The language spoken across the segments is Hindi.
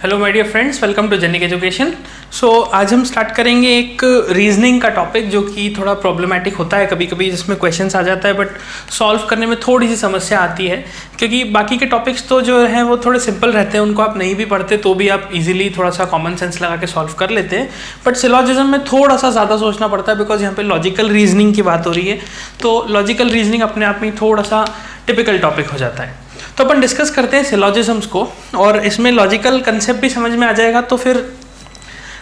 Hello my dear friends, welcome to Genic Education. So आज हम स्टार्ट करेंगे एक रीजनिंग का टॉपिक जो कि थोड़ा प्रॉब्लमेटिक होता है कभी कभी, जिसमें क्वेश्चंस आ जाता है बट सॉल्व करने में थोड़ी सी समस्या आती है, क्योंकि बाकी के टॉपिक्स तो जो हैं वो थोड़े सिंपल रहते हैं, उनको आप नहीं भी पढ़ते तो भी आप इजीली थोड़ा सा कॉमन सेंस लगा के सॉल्व कर लेते हैं। बट सिलॉजिज्म में थोड़ा सा ज़्यादा सोचना पड़ता है, बिकॉज यहाँ पे लॉजिकल रीजनिंग की बात हो रही है, तो लॉजिकल रीजनिंग अपने आप में थोड़ा सा टिपिकल टॉपिक हो जाता है। तो अपन डिस्कस करते हैं सिलॉजिज्म्स को, और इसमें लॉजिकल कंसेप्ट भी समझ में आ जाएगा, तो फिर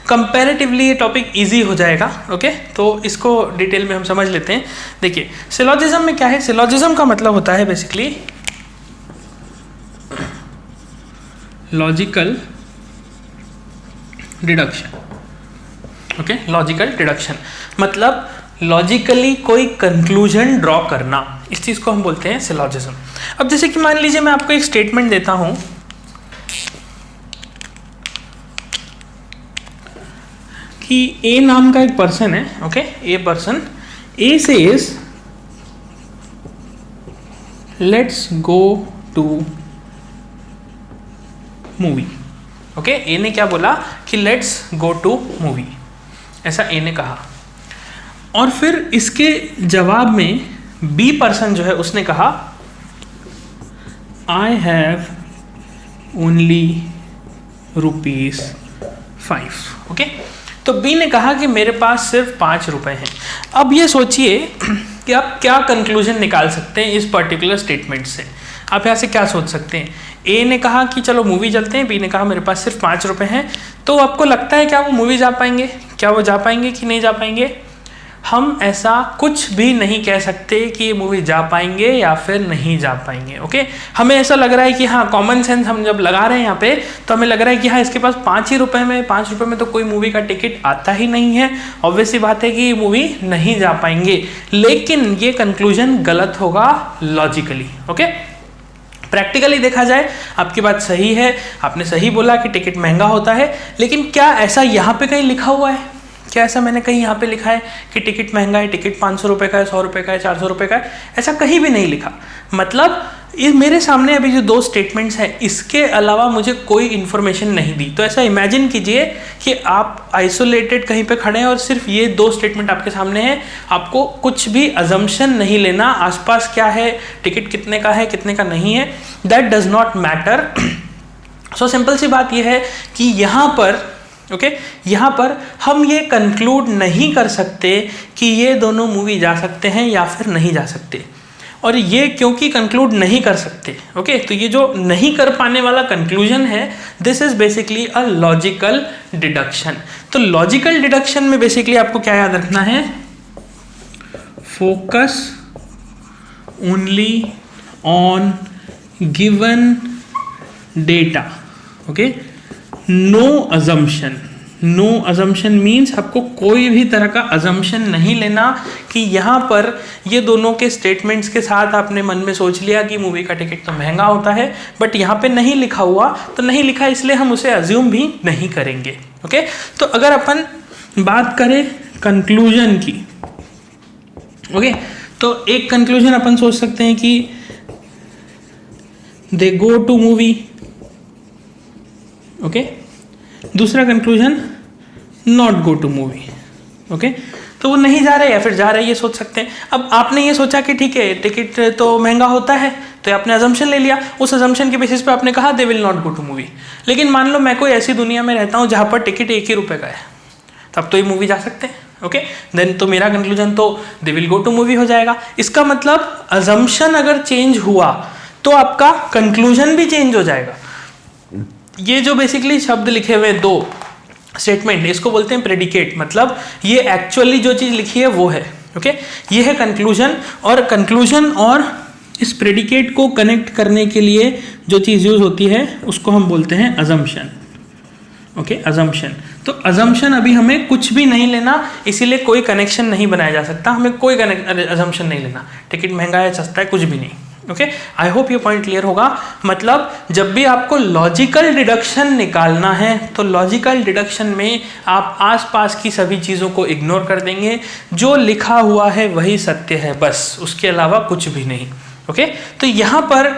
कंपैरेटिवली ये टॉपिक इजी हो जाएगा। ओके, तो इसको डिटेल में हम समझ लेते हैं। देखिए सिलॉजिज्म में क्या है। सिलॉजिज्म का मतलब होता है basically logical deduction. Okay, logical deduction मतलब लॉजिकली कोई कंक्लूजन ड्रॉ करना, इस चीज को हम बोलते हैं सिलॉजिज्म। अब जैसे कि मान लीजिए मैं आपको एक स्टेटमेंट देता हूं कि ए नाम का एक पर्सन है। Okay, A person, A says let's go to movie. Okay, A ने क्या बोला कि लेट्स गो टू मूवी, ऐसा ए ने कहा। और फिर इसके जवाब में बी पर्सन जो है उसने कहा आई हैव ओनली ₹5। ओके, तो बी ने कहा कि मेरे पास सिर्फ 5 रुपए हैं। अब ये सोचिए कि आप क्या कंक्लूजन निकाल सकते हैं इस पर्टिकुलर स्टेटमेंट से। आप यहाँ से क्या सोच सकते हैं। ए ने कहा कि चलो मूवी चलते हैं, बी ने कहा मेरे पास सिर्फ 5 रुपए हैं। तो आपको लगता है क्या वो मूवी जा पाएंगे, क्या वो जा पाएंगे कि नहीं जा पाएंगे। हम ऐसा कुछ भी नहीं कह सकते कि ये मूवी जा पाएंगे या फिर नहीं जा पाएंगे। ओके, हमें ऐसा लग रहा है कि हाँ, कॉमन सेंस हम जब लगा रहे हैं यहाँ पे, तो हमें लग रहा है कि हाँ इसके पास 5 ही रुपए में, 5 रुपए में तो कोई मूवी का टिकट आता ही नहीं है। ऑब्वियस सी बात है कि ये मूवी नहीं जा पाएंगे। लेकिन ये कंक्लूजन गलत होगा लॉजिकली। ओके, प्रैक्टिकली देखा जाए आपकी बात सही है, आपने सही बोला कि टिकट महंगा होता है, लेकिन क्या ऐसा यहाँ पे कहीं लिखा हुआ है? क्या ऐसा मैंने कहीं यहाँ पे लिखा है कि टिकट महंगा है, टिकट 500 रुपये का है, 100 रुपये का है, 400 रुपये का है? ऐसा कहीं भी नहीं लिखा। मतलब ये मेरे सामने अभी जो 2 स्टेटमेंट्स हैं, इसके अलावा मुझे कोई इन्फॉर्मेशन नहीं दी। तो ऐसा इमेजिन कीजिए कि आप आइसोलेटेड कहीं पे खड़े हैं और सिर्फ ये 2 स्टेटमेंट आपके सामने हैं। आपको कुछ भी अजम्पशन नहीं लेना, आसपास क्या है, टिकट कितने का है, कितने का नहीं है, that does not matter. So simple सी बात यह है कि यहाँ पर यहाँ पर हम ये कंक्लूड नहीं कर सकते कि ये दोनों मूवी जा सकते हैं या फिर नहीं जा सकते। और ये क्योंकि कंक्लूड नहीं कर सकते, तो ये जो नहीं कर पाने वाला कंक्लूजन है, this is basically a logical deduction. तो लॉजिकल डिडक्शन में बेसिकली आपको क्या याद रखना है, focus only on given data. Okay, no assumption. No assumption means आपको कोई भी तरह का अजम्पशन नहीं लेना कि यहाँ पर ये दोनों के स्टेटमेंट्स के साथ आपने मन में सोच लिया कि मूवी का टिकट तो महंगा होता है, बट यहाँ पे नहीं लिखा हुआ, तो नहीं लिखा इसलिए हम उसे अज्यूम भी नहीं करेंगे। ओके, तो अगर अपन बात करें कंक्लूजन की, तो एक कंक्लूजन अपन सोच सकते हैं कि they go to movie. Okay, दूसरा conclusion not go to movie. Okay, तो वो नहीं जा रहे या फिर जा रहे, ये सोच सकते हैं। अब आपने ये सोचा कि ठीक है टिकट तो महंगा होता है, तो आपने अजम्पशन ले लिया, उस अजम्पशन के बेसिस पे आपने कहा they will not go to movie. लेकिन मान लो मैं कोई ऐसी दुनिया में रहता हूँ जहाँ पर टिकट 1 ही रुपये का है, तब तो ये मूवी जा सकते हैं। ओके, देन तो मेरा कंक्लूजन तो they will go to movie हो जाएगा। इसका मतलब अजम्पशन अगर चेंज हुआ तो आपका कंक्लूजन भी चेंज हो जाएगा। ये जो बेसिकली शब्द लिखे हुए 2 स्टेटमेंट, इसको बोलते हैं प्रेडिकेट। मतलब ये एक्चुअली जो चीज़ लिखी है वो है। ओके, ये है कंक्लूजन, और कंक्लूजन और इस प्रेडिकेट को कनेक्ट करने के लिए जो चीज़ यूज होती है उसको हम बोलते हैं अजम्पशन। Okay, assumption. तो अजम्पशन अभी हमें कुछ भी नहीं लेना, इसीलिए कोई कनेक्शन नहीं बनाया जा सकता। हमें कोई अजम्पशन नहीं लेना, टिकट महंगा है, सस्ता है, कुछ भी नहीं। ओके, आई होप ये पॉइंट क्लियर होगा। मतलब जब भी आपको लॉजिकल डिडक्शन निकालना है, तो लॉजिकल डिडक्शन में आप आसपास की सभी चीज़ों को इग्नोर कर देंगे, जो लिखा हुआ है वही सत्य है, बस उसके अलावा कुछ भी नहीं। ओके, तो यहाँ पर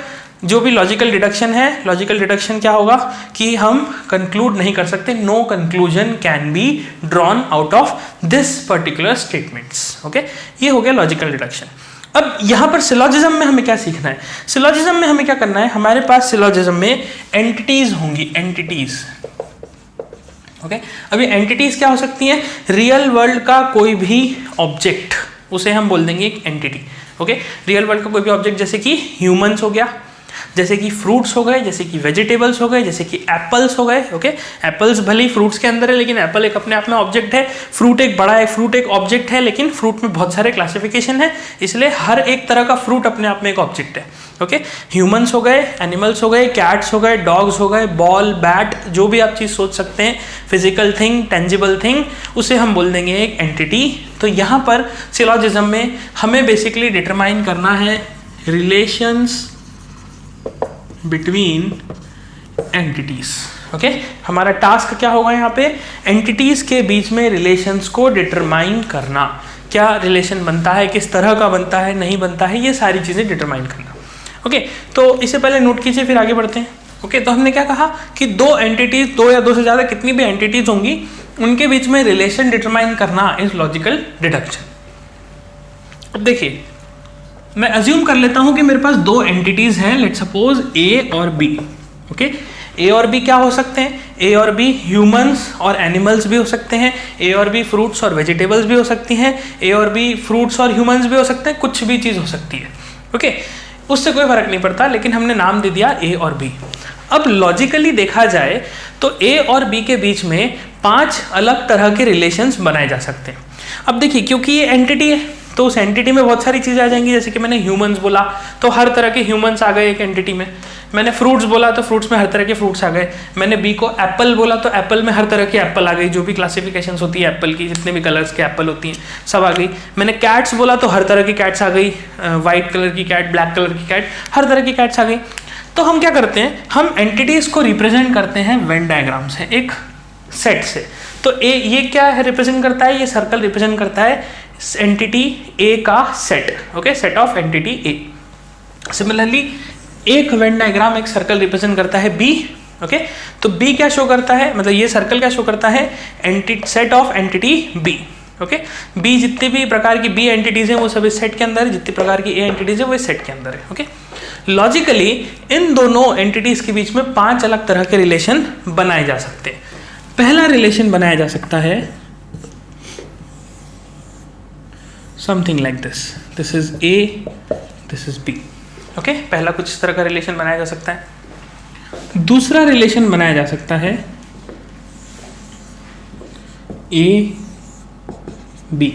जो भी लॉजिकल डिडक्शन है, लॉजिकल डिडक्शन क्या होगा कि हम कंक्लूड नहीं कर सकते, no conclusion can be drawn out of this particular statements. Okay, ये हो गया लॉजिकल डिडक्शन। अब यहाँ पर सिलॉजिज्म में हमें क्या सीखना है? सिलॉजिज्म में हमें क्या करना है? हमारे पास सिलॉजिज्म में एंटिटीज होंगी, एंटिटीज। ओके, अभी एंटिटीज क्या हो सकती हैं? रियल वर्ल्ड का कोई भी ऑब्जेक्ट, उसे हम बोल देंगे एक एंटिटी। ओके, रियल वर्ल्ड का कोई भी ऑब्जेक्ट, जैसे कि ह्यूमंस हो गया, जैसे कि फ्रूट्स हो गए, जैसे कि वेजिटेबल्स हो गए, जैसे कि एप्पल्स हो गए। ओके, एप्पल्स भले ही फ्रूट्स के अंदर है, लेकिन एप्पल एक अपने आप में ऑब्जेक्ट है। फ्रूट एक बड़ा है, फ्रूट एक ऑब्जेक्ट है, लेकिन फ्रूट में बहुत सारे क्लासिफिकेशन है, इसलिए हर एक तरह का फ्रूट अपने आप में एक ऑब्जेक्ट है। ओके, ह्यूमंस हो गए, एनिमल्स हो गए, कैट्स हो गए, डॉग्स हो गए, बॉल, बैट, जो भी आप चीज़ सोच सकते हैं, फिजिकल थिंग, टेंजिबल थिंग, उसे हम बोल देंगे एक एंटिटी। तो यहाँ पर सिलॉजिज्म में हमें बेसिकली डिटरमाइन करना है रिलेशंस बिटवीन एंटिटीज। ओके, हमारा टास्क क्या होगा यहाँ पे? एंटिटीज के बीच में रिलेशंस को डिटरमाइन करना। क्या रिलेशन बनता है, किस तरह का बनता है, नहीं बनता है, ये सारी चीज़ें डिटरमाइन करना। ओके, तो इससे पहले नोट कीजिए, फिर आगे बढ़ते हैं। ओके, तो हमने क्या कहा कि दो एंटिटीज, दो या दो से ज़्यादा कितनी भी एंटिटीज होंगी, उनके बीच में रिलेशन डिटरमाइन करना इज लॉजिकल डिडक्शन। अब देखिए, मैं अज्यूम कर लेता हूं कि मेरे पास दो एंटिटीज हैं, लेट सपोज ए और बी। ओके, ए और बी क्या हो सकते हैं? ए और बी ह्यूमंस और एनिमल्स भी हो सकते हैं, ए और बी फ्रूट्स और वेजिटेबल्स भी हो सकती हैं, ए और बी फ्रूट्स और ह्यूमंस भी हो सकते हैं, कुछ भी चीज़ हो सकती है। ओके, उससे कोई फर्क नहीं पड़ता, लेकिन हमने नाम दे दिया ए और बी। अब लॉजिकली देखा जाए तो ए और बी के बीच में 5 अलग तरह के रिलेशंस बनाए जा सकते हैं। अब देखिए, क्योंकि ये एंटिटी है तो उस एंटिटी में बहुत सारी चीज़ें आ जाएंगी। जैसे कि मैंने ह्यूमंस बोला तो हर तरह के ह्यूमंस आ गए एक एंटिटी में। मैंने फ्रूट्स बोला तो फ्रूट्स में हर तरह के फ्रूट्स आ गए। मैंने बी को एप्पल बोला तो एप्पल में हर तरह की एप्पल आ गई, जो भी क्लासिफिकेशन होती है एप्पल की, जितने भी कलर्स के एप्पल होती हैं सब आ गई। मैंने कैट्स बोला तो हर तरह की कैट्स आ गई, वाइट कलर की कैट, ब्लैक कलर की कैट, हर तरह की कैट्स आ गई। तो हम क्या करते हैं? हम एंटिटीज को रिप्रेजेंट करते हैं वेन डायग्राम से, एक सेट से। तो ये क्या है रिप्रेजेंट करता है? ये सर्कल रिप्रेजेंट करता है एंटिटी ए का set. Okay, set of entity A. Similarly एक वेन डायग्राम एक सर्कल रिप्रेजेंट करता है बी। ओके, तो बी क्या शो करता है, मतलब ये सर्कल क्या शो करता है? Set of entity B. Okay, B जितने भी प्रकार की बी एंटिटीज हैं वो सब इस सेट के अंदर है, जितने प्रकार की ए एंटिटीज है वो इस सेट के अंदर है। ओके, लॉजिकली इन दोनों एंटिटीज के बीच में 5 अलग तरह के रिलेशन बनाए जा सकते हैं। पहला रिलेशन बनाया जा सकता है something like this. This is A, this is B. Okay? पहला कुछ इस तरह का रिलेशन बनाया जा सकता है। दूसरा रिलेशन बनाया जा सकता है A, B.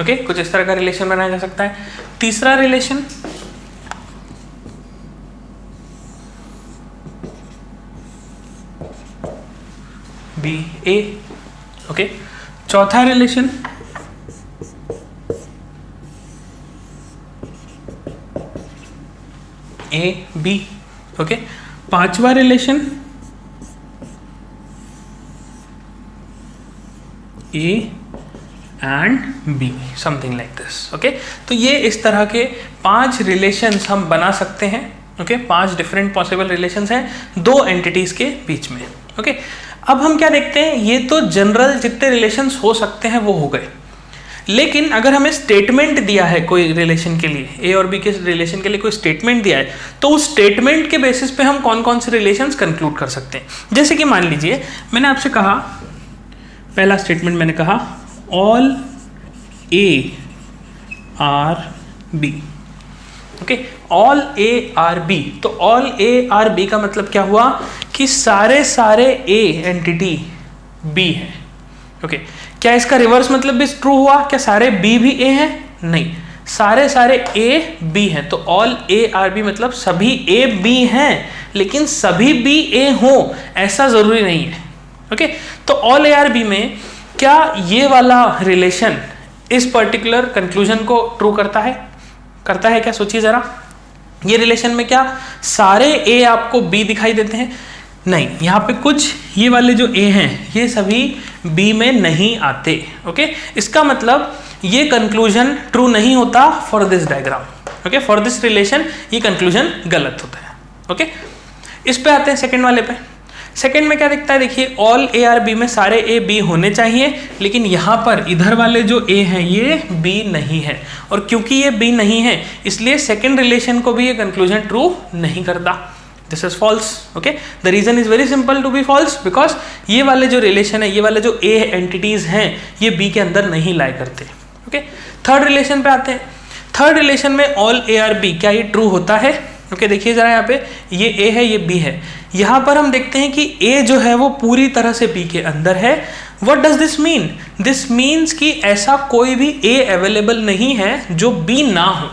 ओके, कुछ इस तरह का रिलेशन बनाया जा सकता है। तीसरा रिलेशन B, A. ओके, चौथा रिलेशन ए बी। ओके, पांचवा relation A and B, something like this. Okay, तो ये इस तरह के 5 रिलेशंस हम बना सकते हैं। ओके, 5 डिफरेंट पॉसिबल रिलेशंस हैं दो एंटिटीज के बीच में। ओके, अब हम क्या देखते हैं? ये तो जनरल जितने रिलेशंस हो सकते हैं वो हो गए, लेकिन अगर हमें स्टेटमेंट दिया है कोई रिलेशन के लिए, ए और बी के रिलेशन के लिए कोई स्टेटमेंट दिया है, तो उस स्टेटमेंट के बेसिस पे हम कौन कौन से रिलेशंस कंक्लूड कर सकते हैं। जैसे कि मान लीजिए मैंने आपसे कहा, पहला स्टेटमेंट मैंने कहा all A are B. Okay, all A are B, तो ऑल ए आर बी का मतलब क्या हुआ कि सारे ए एंटिटी बी है। ओके, क्या इसका रिवर्स मतलब भी ट्रू हुआ? क्या सारे बी भी ए हैं? नहीं, सारे ए बी हैं। तो ऑल ए आर बी मतलब सभी ए बी हैं, लेकिन सभी बी ए हो ऐसा जरूरी नहीं है। ओके, तो ऑल ए आर बी में क्या ये वाला रिलेशन इस पर्टिकुलर कंक्लूजन को ट्रू करता है? करता है क्या? सोचिए जरा, ये रिलेशन में क्या सारे ए आपको बी दिखाई देते हैं? नहीं, यहाँ पे कुछ ये वाले जो ए हैं ये सभी बी में नहीं आते। ओके, इसका मतलब ये कंक्लूजन ट्रू नहीं होता for this diagram. Okay, for this relation ये कंक्लूजन गलत होता है। ओके, इस पे आते हैं सेकंड वाले पे। सेकंड में क्या दिखता है, देखिए ऑल ए आर बी में सारे ए बी होने चाहिए, लेकिन यहाँ पर इधर वाले जो ए हैं ये बी नहीं है, और क्योंकि ये बी नहीं है इसलिए सेकंड रिलेशन को भी ये कंक्लूजन ट्रू नहीं करता। This is false. Okay, the reason is very simple to be false, because ये वाले जो रिलेशन है, ये वाले जो ए एंटिटीज हैं ये बी के अंदर नहीं लाई करते। ओके, थर्ड रिलेशन पे आते हैं। थर्ड रिलेशन में ऑल ए आर बी, क्या ये ट्रू होता है? ओके, देखिए जरा यहाँ पे ये ए है ये बी है, यहाँ पर हम देखते हैं कि ए जो है वो पूरी तरह से बी के अंदर है। What does this mean? This means कि ऐसा कोई भी ए अवेलेबल नहीं है जो बी ना हो।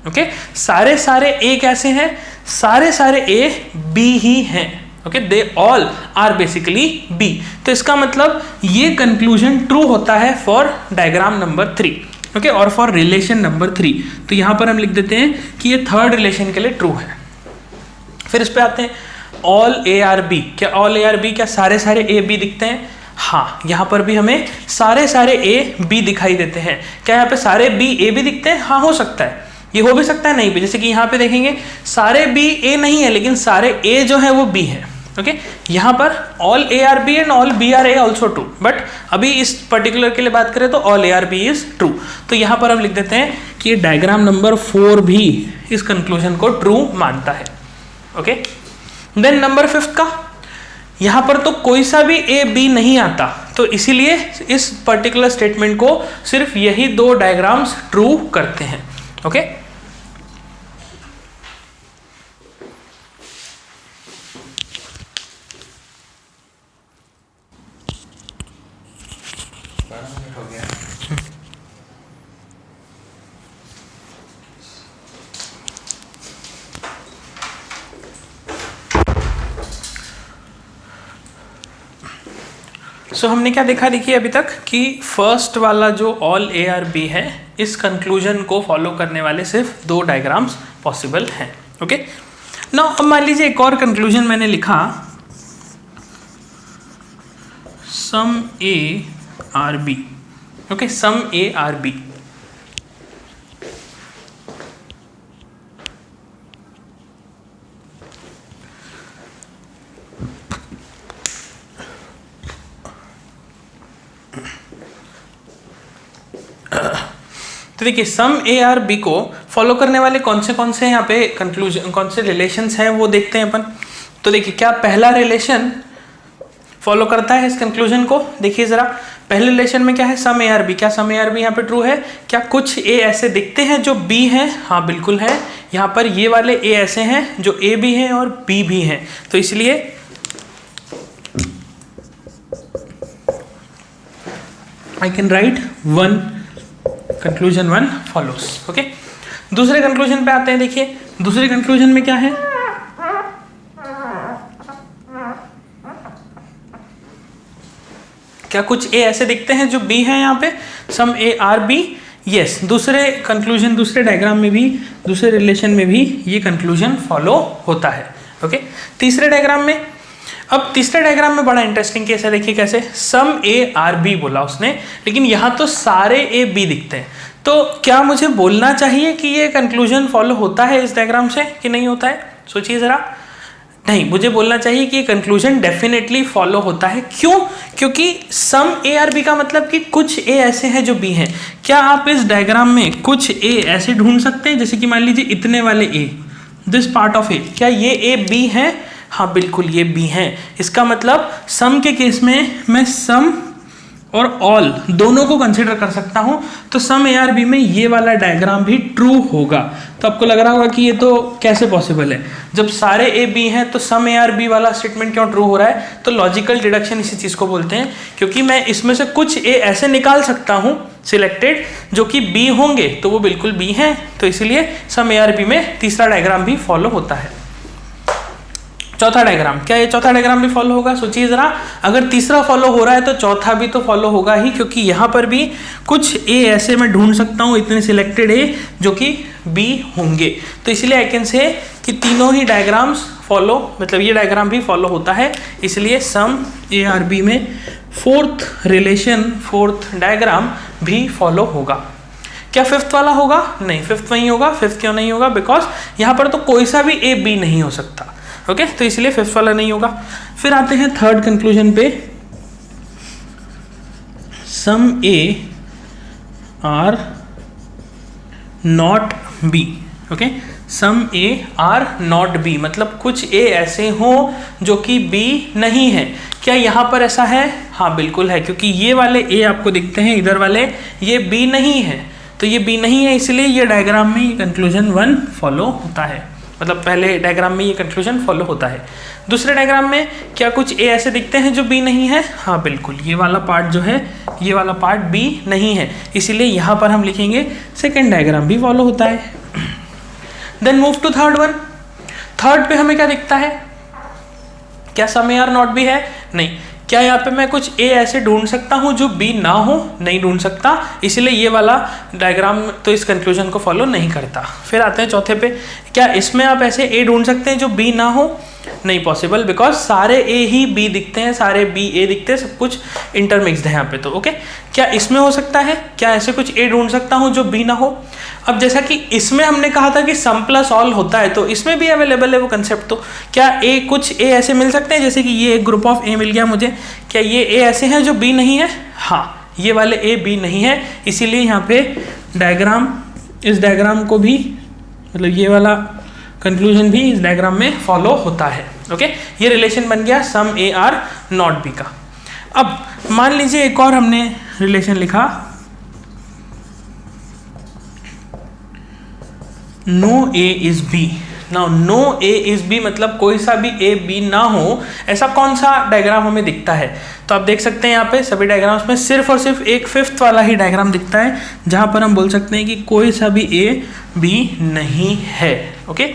ओके, सारे सारे ए कैसे हैं? सारे सारे ए बी ही हैं। Okay, they all are basically B. तो इसका मतलब ये कंक्लूजन ट्रू होता है फॉर डायग्राम नंबर 3, ओके, और फॉर रिलेशन नंबर 3। तो यहां पर हम लिख देते हैं कि ये थर्ड रिलेशन के लिए ट्रू है। फिर इस पे आते हैं ऑल ए आर बी। क्या ऑल ए आर बी, क्या सारे सारे ए बी दिखते हैं? हाँ, यहाँ पर भी हमें सारे सारे ए बी दिखाई देते हैं। क्या यहाँ पे सारे बी ए बी दिखते हैं? हाँ, हो सकता है, ये हो भी सकता है नहीं भी। जैसे कि यहाँ पे देखेंगे सारे बी ए नहीं है, लेकिन सारे ए जो है वो बी है। ओके, यहाँ पर all A are B and all B are A also true, but अभी इस पर्टिकुलर के लिए बात करें तो all A are B is true. तो यहाँ पर हम लिख देते हैं कि ये डायग्राम नंबर 4 भी इस कंक्लूजन को ट्रू मानता है। ओके, देन नंबर 5 का, यहाँ पर तो कोई सा भी ए बी नहीं आता, तो इसीलिए इस पर्टिकुलर स्टेटमेंट को सिर्फ यही 2 डायग्राम्स ट्रू करते हैं। ओके, सो हमने क्या देखा, देखिए अभी तक कि फर्स्ट वाला जो ऑल ए आर बी है, इस कंक्लूजन को फॉलो करने वाले सिर्फ 2 डायग्राम्स पॉसिबल हैं। ओके, नाउ अब मान लीजिए एक और कंक्लूजन मैंने लिखा, some A are B. Okay, some A are B. तो देखिए सम ए आर बी को फॉलो करने वाले कौन से यहाँ पे कंक्लूजन, कौन से रिलेशंस हैं वो देखते हैं अपन। तो देखिए क्या पहला रिलेशन फॉलो करता है इस कंक्लूजन को? देखिए जरा, पहले रिलेशन में क्या है, सम ए आर बी। क्या सम ए आर बी यहाँ पे ट्रू है? क्या कुछ ए ऐसे दिखते हैं जो बी हैं? हाँ बिल्कुल है। यहाँ पर ये वाले ए ऐसे हैं जो ए भी हैं और बी भी हैं, तो इसलिए I can write 1, conclusion 1 follows. Okay, दूसरे कंक्लूजन पे आते हैं। देखिए दूसरे कंक्लूजन में क्या है, क्या कुछ ए ऐसे दिखते हैं जो बी हैं यहाँ पे, some A are B. Yes, दूसरे कंक्लूजन, दूसरे डायग्राम में भी, दूसरे रिलेशन में भी ये कंक्लूजन फॉलो होता है। ओके, तीसरे डायग्राम में, अब तीसरे डायग्राम में बड़ा इंटरेस्टिंग केस है। देखिए कैसे, सम ए आर बी बोला उसने, लेकिन यहाँ तो सारे ए बी दिखते हैं। तो क्या मुझे बोलना चाहिए कि ये कंक्लूजन फॉलो होता है इस डायग्राम से कि नहीं होता है? सोचिए जरा। नहीं, मुझे बोलना चाहिए कि ये कंक्लूजन डेफिनेटली फॉलो होता है। क्यों? क्योंकि सम ए आर बी का मतलब कि कुछ ए ऐसे हैं जो बी हैं। क्या आप इस डायग्राम में कुछ ए ऐसे ढूंढ सकते हैं, जैसे कि मान लीजिए इतने वाले ए, दिस पार्ट ऑफ ए, क्या ये ए बी है? हाँ बिल्कुल ये बी हैं। इसका मतलब सम के केस में मैं सम और ऑल दोनों को कंसिडर कर सकता हूं, तो सम ए आर बी में ये वाला डायग्राम भी ट्रू होगा। तो आपको लग रहा होगा कि ये तो कैसे पॉसिबल है, जब सारे ए बी हैं तो सम ए आर बी वाला स्टेटमेंट क्यों ट्रू हो रहा है? तो लॉजिकल डिडक्शन इसी चीज़ को बोलते हैं, क्योंकि मैं इसमें से कुछ ए ऐसे निकाल सकता हूँ सिलेक्टेड जो कि बी होंगे, तो वो बिल्कुल बी हैं, तो इसलिए सम ए आर बी में तीसरा डायग्राम भी फॉलो होता है। चौथा डायग्राम, क्या ये चौथा डायग्राम भी फॉलो होगा? सोचिए जरा, अगर तीसरा फॉलो हो रहा है तो चौथा भी तो फॉलो होगा ही, क्योंकि यहाँ पर भी कुछ ए ऐसे मैं ढूंढ सकता हूँ, इतने सिलेक्टेड ए जो कि बी होंगे, तो इसलिए आई कैन से कि तीनों ही डायग्राम्स फॉलो, मतलब ये डायग्राम भी फॉलो होता है, इसलिए सम ए आर बी में फोर्थ रिलेशन, फोर्थ डायग्राम भी फॉलो होगा। क्या फिफ्थ वाला होगा? नहीं, फिफ्थ वहीं होगा। फिफ्थ क्यों नहीं होगा? बिकॉज यहाँ पर तो कोई सा भी ए बी नहीं हो सकता। ओके, तो इसलिए फिफ्थ वाला नहीं होगा। फिर आते हैं थर्ड कंक्लूजन पे, some A are not B. Okay, some A are not B मतलब कुछ ए ऐसे हो जो कि बी नहीं है। क्या यहाँ पर ऐसा है? हाँ बिल्कुल है, क्योंकि ये वाले ए आपको दिखते हैं, इधर वाले ये बी नहीं है, तो ये बी नहीं है, इसलिए ये डायग्राम में ये कंक्लूजन 1 फॉलो होता है। मतलब पहले डायग्राम में ये कंक्लूजन फॉलो होता है। दूसरे डायग्राम में क्या कुछ ए ऐसे दिखते हैं जो बी नहीं है? हाँ बिल्कुल, ये वाला पार्ट जो है, ये वाला पार्ट बी नहीं है, इसीलिए यहाँ पर हम लिखेंगे सेकेंड डायग्राम भी फॉलो होता है। Then move to third one. Third पे हमें क्या दिखता है? क्या some A are not B है? नहीं। क्या यहाँ पे मैं कुछ ए ऐसे ढूंढ सकता हूँ जो बी ना हो? नहीं ढूंढ सकता, इसलिए ये वाला डायग्राम तो इस कंक्लूजन को फॉलो नहीं करता। फिर आते हैं चौथे पे, क्या इसमें आप ऐसे ए ढूंढ सकते हैं जो बी ना हो? नहीं पॉसिबल, बिकॉज सारे ए ही बी दिखते हैं, सारे बी ए दिखते हैं, सब कुछ इंटरमिक्स्ड है यहाँ पे। तो ओके, क्या इसमें हो सकता है? क्या ऐसे कुछ ए ढूंढ सकता हूँ जो बी ना हो? अब जैसा कि इसमें हमने कहा था कि सम प्लस ऑल होता है, तो इसमें भी अवेलेबल है वो कंसेप्ट। तो क्या ए कुछ ए ऐसे मिल सकते हैं, जैसे कि ये एक ग्रुप ऑफ ए मिल गया मुझे, क्या ये ए ऐसे हैं जो बी नहीं है? हाँ, ये वाले ए बी नहीं है, इसीलिए यहाँ पे डायग्राम, इस डायग्राम को भी, मतलब ये वाला कंक्लूजन भी इस डायग्राम में फॉलो होता है। ओके, ये रिलेशन बन गया some A are not B का। अब मान लीजिए एक और हमने रिलेशन लिखा, no A is B. Now no A is B मतलब कोई सा भी ए बी ना हो, ऐसा कौन सा डायग्राम हमें दिखता है? तो आप देख सकते हैं यहाँ पे सभी डायग्राम्स में सिर्फ और सिर्फ एक फिफ्थ वाला ही डायग्राम दिखता है, जहां पर हम बोल सकते हैं कि कोई सा भी ए बी नहीं है। ओके,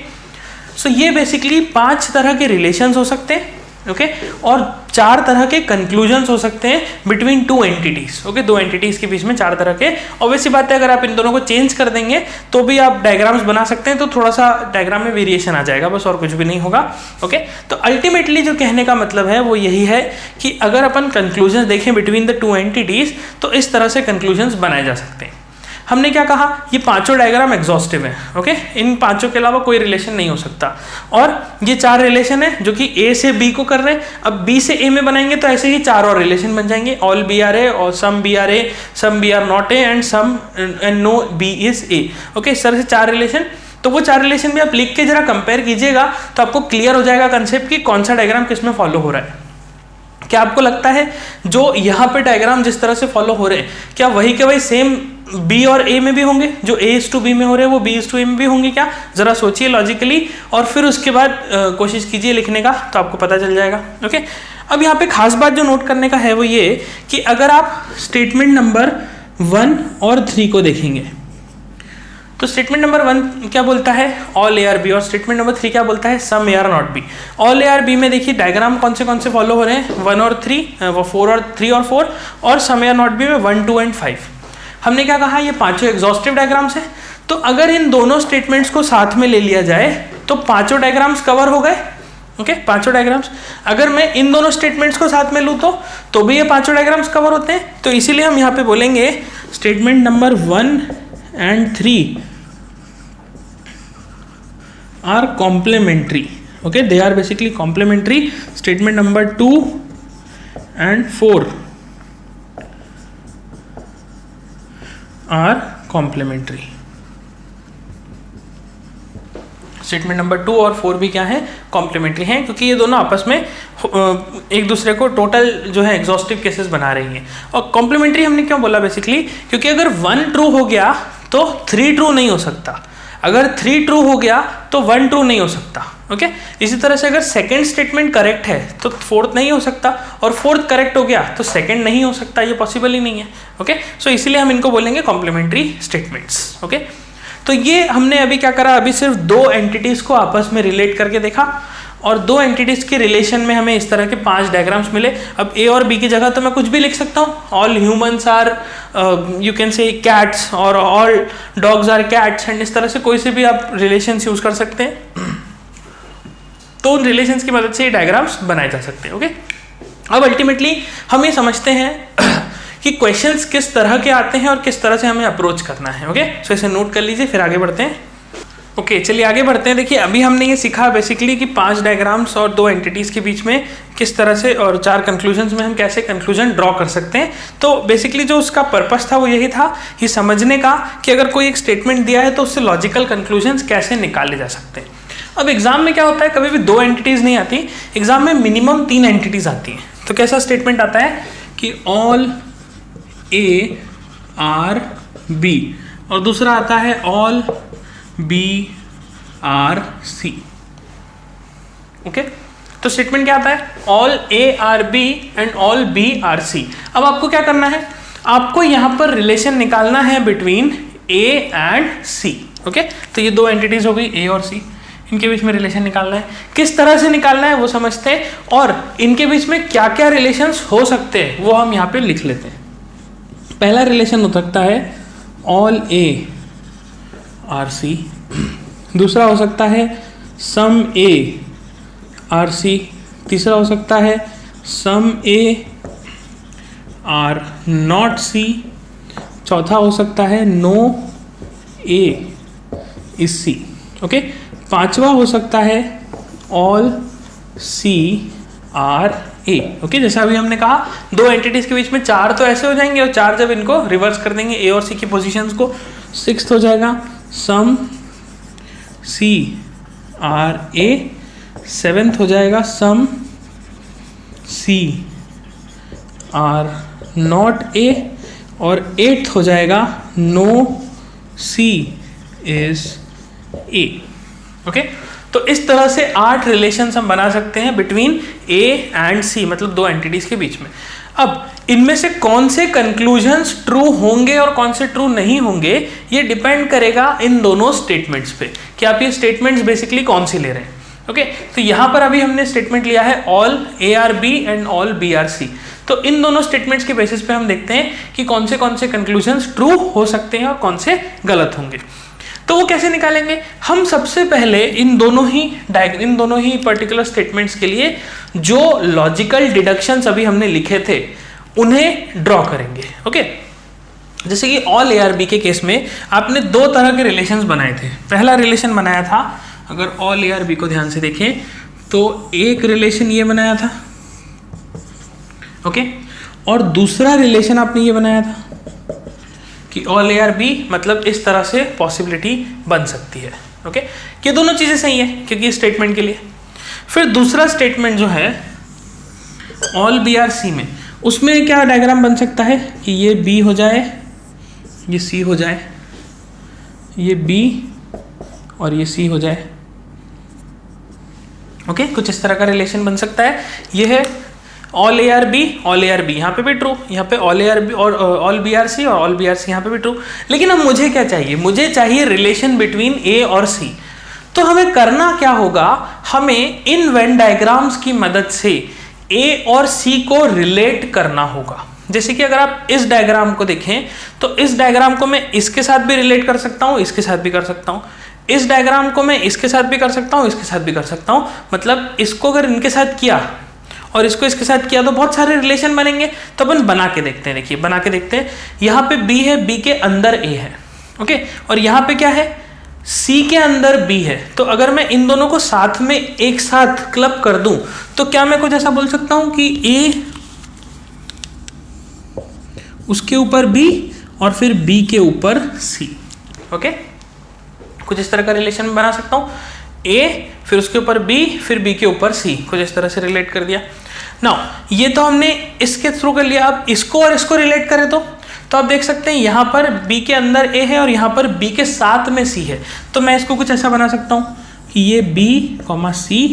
सो ये बेसिकली 5 तरह के रिलेशंस हो सकते हैं। ओके, और 4 तरह के कंक्लूजन्स हो सकते हैं बिटवीन 2 एंटिटीज। ओके, 2 एंटिटीज के बीच में 4 तरह के। ऑब्वियसली बात है, अगर आप इन दोनों को चेंज कर देंगे तो भी आप डायग्राम्स बना सकते हैं, तो थोड़ा सा डायग्राम में वेरिएशन आ जाएगा, बस और कुछ भी नहीं होगा। ओके, तो अल्टीमेटली जो कहने का मतलब है वो यही है कि अगर अपन कंक्लूजन देखें बिटवीन द 2 एंटिटीज, तो इस तरह से कंक्लूजन्स बनाए जा सकते हैं। हमने क्या कहा? ये पांचों डायग्राम एग्जॉस्टिव है। ओके, इन पांचों के अलावा कोई रिलेशन नहीं हो सकता, और ये 4 रिलेशन है जो कि ए से बी को कर रहे हैं। अब बी से ए में बनाएंगे तो ऐसे ही 4 और रिलेशन बन जाएंगे, ऑल बी आर ए, और some B are A, some B are not A, and some and no B is A. Okay, इस तरह से 4 रिलेशन। तो वो 4 रिलेशन भी आप लिख के जरा कंपेयर कीजिएगा तो आपको क्लियर हो जाएगा कंसेप्ट कि कौन सा डायग्राम किस में फॉलो हो रहा है। क्या आपको लगता है जो यहाँ पे डायग्राम जिस तरह से फॉलो हो रहे हैं, क्या वही के वही सेम बी और ए में भी होंगे? जो ए इज टू बी में हो रहे हैं वो बी इज टू ए में भी होंगे क्या? जरा सोचिए लॉजिकली, और फिर उसके बाद कोशिश कीजिए लिखने का, तो आपको पता चल जाएगा। ओके, अब यहाँ पे खास बात जो नोट करने का है वो ये कि अगर आप स्टेटमेंट नंबर 1 और 3 को देखेंगे तो स्टेटमेंट नंबर 1 क्या बोलता है? All A are B. और स्टेटमेंट नंबर 3 क्या बोलता है? Some A are not B. All A are B में देखिए डायग्राम कौन से फॉलो हो रहे हैं? 1 और 3, 4 और 3 और 4, और सम ए आर नॉट बी में 1, 2 एंड 5। हमने क्या कहा? ये पांचों एग्जॉस्टिव डायग्राम्स हैं। तो अगर इन दोनों स्टेटमेंट्स को साथ में ले लिया जाए तो पांचों डायग्राम्स कवर हो गए। ओके, पांचों डायग्राम्स। अगर मैं इन दोनों स्टेटमेंट्स को साथ में लूँ तो भी ये पांचों डायग्राम्स कवर होते हैं। तो इसीलिए हम यहाँ पे बोलेंगे statement number 1 and 3 are complementary. Okay, they are basically complementary. Statement number 2 and 4 are complementary. Statement number 2 और 4 भी क्या है? कॉम्प्लीमेंट्री हैं, क्योंकि ये दोनों आपस में एक दूसरे को टोटल जो है एग्जॉस्टिव केसेस बना रही हैं। और कॉम्प्लीमेंट्री हमने क्यों बोला? बेसिकली क्योंकि अगर 1 ट्रू हो गया तो 3 ट्रू नहीं हो सकता, अगर 3 ट्रू हो गया तो 1 ट्रू नहीं हो सकता। ओके, इसी तरह से अगर सेकंड स्टेटमेंट करेक्ट है तो फोर्थ नहीं हो सकता, और फोर्थ करेक्ट हो गया तो सेकंड नहीं हो सकता, ये पॉसिबल ही नहीं है। ओके, सो इसीलिए हम इनको बोलेंगे कॉम्प्लीमेंट्री स्टेटमेंट्स। ओके, तो ये हमने अभी क्या करा? अभी सिर्फ 2 एंटिटीज को आपस में रिलेट करके देखा, और 2 एंटिटीज के रिलेशन में हमें इस तरह के 5 डायग्राम्स मिले। अब ए और बी की जगह तो मैं कुछ भी लिख सकता हूँ, all humans are you can say cats, और all dogs are cats, and इस तरह से कोई से भी आप रिलेशंस यूज कर सकते हैं। तो उन रिलेशंस की मदद से ये डायग्राम्स बनाए जा सकते हैं। ओके, अब अल्टीमेटली हम ये समझते हैं कि क्वेश्चंस किस तरह के आते हैं और किस तरह से हमें अप्रोच करना है। ओके, सो इसे नोट कर लीजिए, फिर आगे बढ़ते हैं। ओके, चलिए आगे बढ़ते हैं। देखिए अभी हमने ये सीखा बेसिकली कि 5 डायग्राम्स और 2 एंटिटीज़ के बीच में किस तरह से, और 4 कंक्लूजन्स में हम कैसे कंक्लूजन ड्रॉ कर सकते हैं। तो बेसिकली जो उसका पर्पस था वो यही था, ये समझने का कि अगर कोई एक स्टेटमेंट दिया है तो उससे लॉजिकल कंक्लूजन्स कैसे निकाले जा सकते हैं। अब एग्जाम में क्या होता है, कभी भी 2 एंटिटीज़ नहीं आती, एग्जाम में मिनिमम 3 एंटिटीज़ आती हैं। तो कैसा स्टेटमेंट आता है कि ऑल ए आर बी, और दूसरा आता है all B are C. Okay, तो स्टेटमेंट क्या आता है, all A are B and all B are C. अब आपको क्या करना है, आपको यहां पर रिलेशन निकालना है between A and C. Okay, तो ये 2 एंटिटीज हो गई ए और सी, इनके बीच में रिलेशन निकालना है। किस तरह से निकालना है वो समझते हैं, और इनके बीच में क्या क्या रिलेशंस हो सकते हैं वो हम यहाँ पे लिख लेते हैं। पहला रिलेशन हो सकता है ऑल ए आर सी, दूसरा हो सकता है सम ए आर सी, तीसरा हो सकता है सम ए आर नॉट सी, चौथा हो सकता है no A is C. Okay, पांचवा हो सकता है all C are A. Okay, जैसा अभी हमने कहा 2 एंटिटीज के बीच में 4 तो ऐसे हो जाएंगे, और 4 जब इनको रिवर्स कर देंगे ए और सी की पोजीशंस को, 6th हो जाएगा सम सी आर ए, 7th हो जाएगा सम सी आर नॉट ए, और 8th हो जाएगा no C is A. Okay, तो इस तरह से 8 रिलेशंस हम बना सकते हैं बिटवीन ए एंड सी, मतलब 2 एंटिटीज के बीच में। अब इनमें से कौन से कंक्लूजन्स ट्रू होंगे और कौन से ट्रू नहीं होंगे, ये डिपेंड करेगा इन दोनों स्टेटमेंट्स पे कि आप ये स्टेटमेंट्स बेसिकली कौन सी ले रहे हैं। ओके, तो यहाँ पर अभी हमने स्टेटमेंट लिया है all A are B and all B are C. तो इन दोनों स्टेटमेंट्स के बेसिस पे हम देखते हैं कि कौन से कंक्लूजन्स ट्रू हो सकते हैं और कौन से गलत होंगे। तो वो कैसे निकालेंगे, हम सबसे पहले इन दोनों ही पर्टिकुलर स्टेटमेंट्स के लिए जो लॉजिकल डिडक्शंस अभी हमने लिखे थे उन्हें ड्रॉ करेंगे। ओके, जैसे कि ऑल ए आर बी के केस में आपने 2 तरह के रिलेशंस बनाए थे। पहला रिलेशन बनाया था, अगर ऑल ए आर बी को ध्यान से देखें तो एक रिलेशन ये बनाया था। ओके, और दूसरा रिलेशन आपने ये बनाया था कि ऑल ए आर बी, मतलब इस तरह से पॉसिबिलिटी बन सकती है। ओके, ये दोनों चीज़ें सही है क्योंकि स्टेटमेंट के लिए। फिर दूसरा स्टेटमेंट जो है ऑल बी आर सी में, उसमें क्या डायग्राम बन सकता है कि ये बी हो जाए, ये सी हो जाए, ये बी और ये सी हो जाए। ओके, कुछ इस तरह का रिलेशन बन सकता है। ये है ऑल ए आर बी, यहाँ पे भी ट्रू, यहाँ पे ऑल ए आर बी और ऑल बी आर सी, और ऑल बी आर सी यहाँ पे भी ट्रू। लेकिन अब मुझे क्या चाहिए, मुझे चाहिए रिलेशन बिटवीन ए और सी। तो हमें करना क्या होगा, हमें इन वेन डायग्राम्स की मदद से ए और सी को रिलेट करना होगा। जैसे कि अगर आप इस डायग्राम को देखें तो इस डायग्राम को मैं इसके साथ भी रिलेट कर सकता हूँ, इसके साथ भी कर सकता हूँ, इस डायग्राम को मैं इसके साथ भी कर सकता हूँ, इसके साथ भी कर सकता हूँ। मतलब इसको अगर इनके साथ किया और इसको इसके साथ किया तो बहुत सारे रिलेशन बनेंगे। तो अपन बना के देखते हैं। देखिए बना के देखते हैं, यहाँ पे बी है, बी के अंदर ए है। ओके, और यहाँ पे क्या है, सी के अंदर बी है। तो अगर मैं इन दोनों को साथ में एक साथ क्लब कर दूं तो क्या मैं कुछ ऐसा बोल सकता हूं कि ए उसके ऊपर बी और फिर बी के ऊपर सी। ओके, कुछ इस तरह का रिलेशन बना सकता हूं, ए फिर उसके ऊपर बी फिर बी के ऊपर सी, कुछ इस तरह से रिलेट कर दिया। नाउ ये तो हमने इसके थ्रू कर लिया। अब इसको और इसको रिलेट करें तो आप देख सकते हैं यहाँ पर B के अंदर A है और यहाँ पर B के साथ में C है। तो मैं इसको कुछ ऐसा बना सकता हूँ कि ये B, C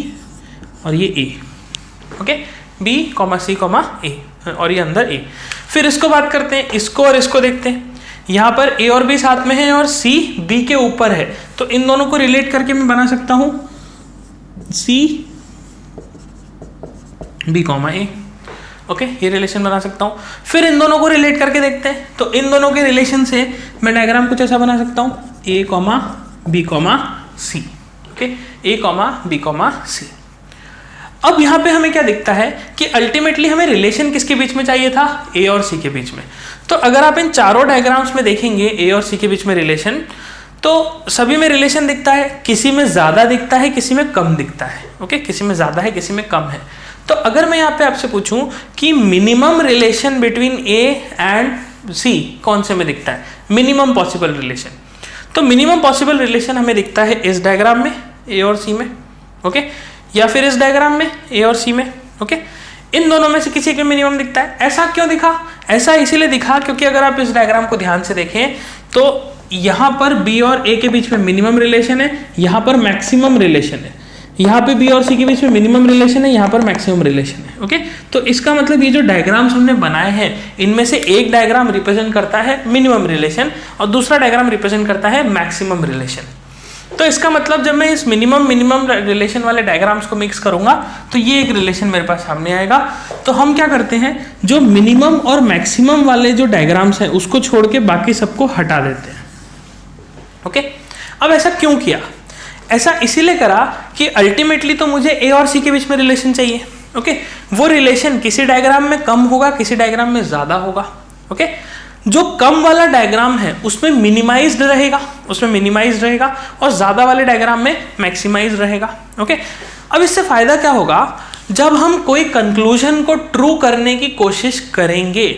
और ये A। Okay, B, C, A और ये अंदर A। फिर इसको बात करते हैं, इसको और इसको देखते हैं। यहाँ पर A और B साथ में है और C B के ऊपर है। तो इन दोनों को रिलेट करके मैं बना सकता हूँ C, B, A। ओके, ये रिलेशन बना सकता हूँ। फिर इन दोनों को रिलेट करके देखते हैं। तो इन दोनों के रिलेशन से मैं डायग्राम कुछ ऐसा बना सकता हूँ, A, B, C। Okay, A, B, C। अब यहाँ पे हमें क्या दिखता है कि अल्टीमेटली हमें रिलेशन किसके बीच में चाहिए था, ए और सी के बीच में। तो अगर आप इन चारों डायग्राम्स में देखेंगे ए और सी के बीच में रिलेशन, तो सभी में रिलेशन दिखता है, किसी में ज़्यादा दिखता है, किसी में कम दिखता है। ओके, किसी में ज़्यादा है, किसी में कम है। तो अगर मैं यहाँ पे आपसे पूछूं कि minimum relation between A and C कौन से में दिखता है, मिनिमम पॉसिबल रिलेशन, तो मिनिमम पॉसिबल रिलेशन हमें दिखता है इस डायग्राम में ए और सी में। ओके, या फिर इस डायग्राम में ए और सी में। ओके, इन दोनों में से किसी एक में मिनिमम दिखता है। ऐसा क्यों दिखा? ऐसा इसीलिए दिखा क्योंकि अगर आप इस डायग्राम को ध्यान से देखें तो यहाँ पर बी और ए के बीच में मिनिमम रिलेशन है, यहाँ पर मैक्सिमम रिलेशन है, यहाँ पे बी और सी के बीच में मिनिमम रिलेशन है, यहाँ पर मैक्सिमम रिलेशन है। ओके, तो इसका मतलब ये जो डायग्राम्स हमने बनाए हैं इनमें से एक डायग्राम रिप्रेजेंट करता है मिनिमम रिलेशन और दूसरा डायग्राम रिप्रेजेंट करता है मैक्सिमम रिलेशन। तो इसका मतलब जब मैं इस मिनिमम रिलेशन वाले डायग्राम्स को मिक्स करूंगा तो ये एक रिलेशन मेरे पास सामने आएगा। तो हम क्या करते हैं, जो मिनिमम और मैक्सिमम वाले जो डायग्राम्स हैं उसको छोड़ के बाकी सबको हटा देते हैं। ओके, अब ऐसा क्यों किया? ऐसा इसीलिए करा कि अल्टीमेटली तो मुझे ए और सी के बीच में रिलेशन चाहिए। ओके, वो रिलेशन किसी डायग्राम में कम होगा, किसी डायग्राम में ज्यादा होगा। ओके, जो कम वाला डायग्राम है उसमें मिनिमाइज्ड रहेगा, और ज्यादा वाले डायग्राम में मैक्सिमाइज्ड रहेगा। ओके, अब इससे फायदा क्या होगा, जब हम कोई कंक्लूजन को ट्रू करने की कोशिश करेंगे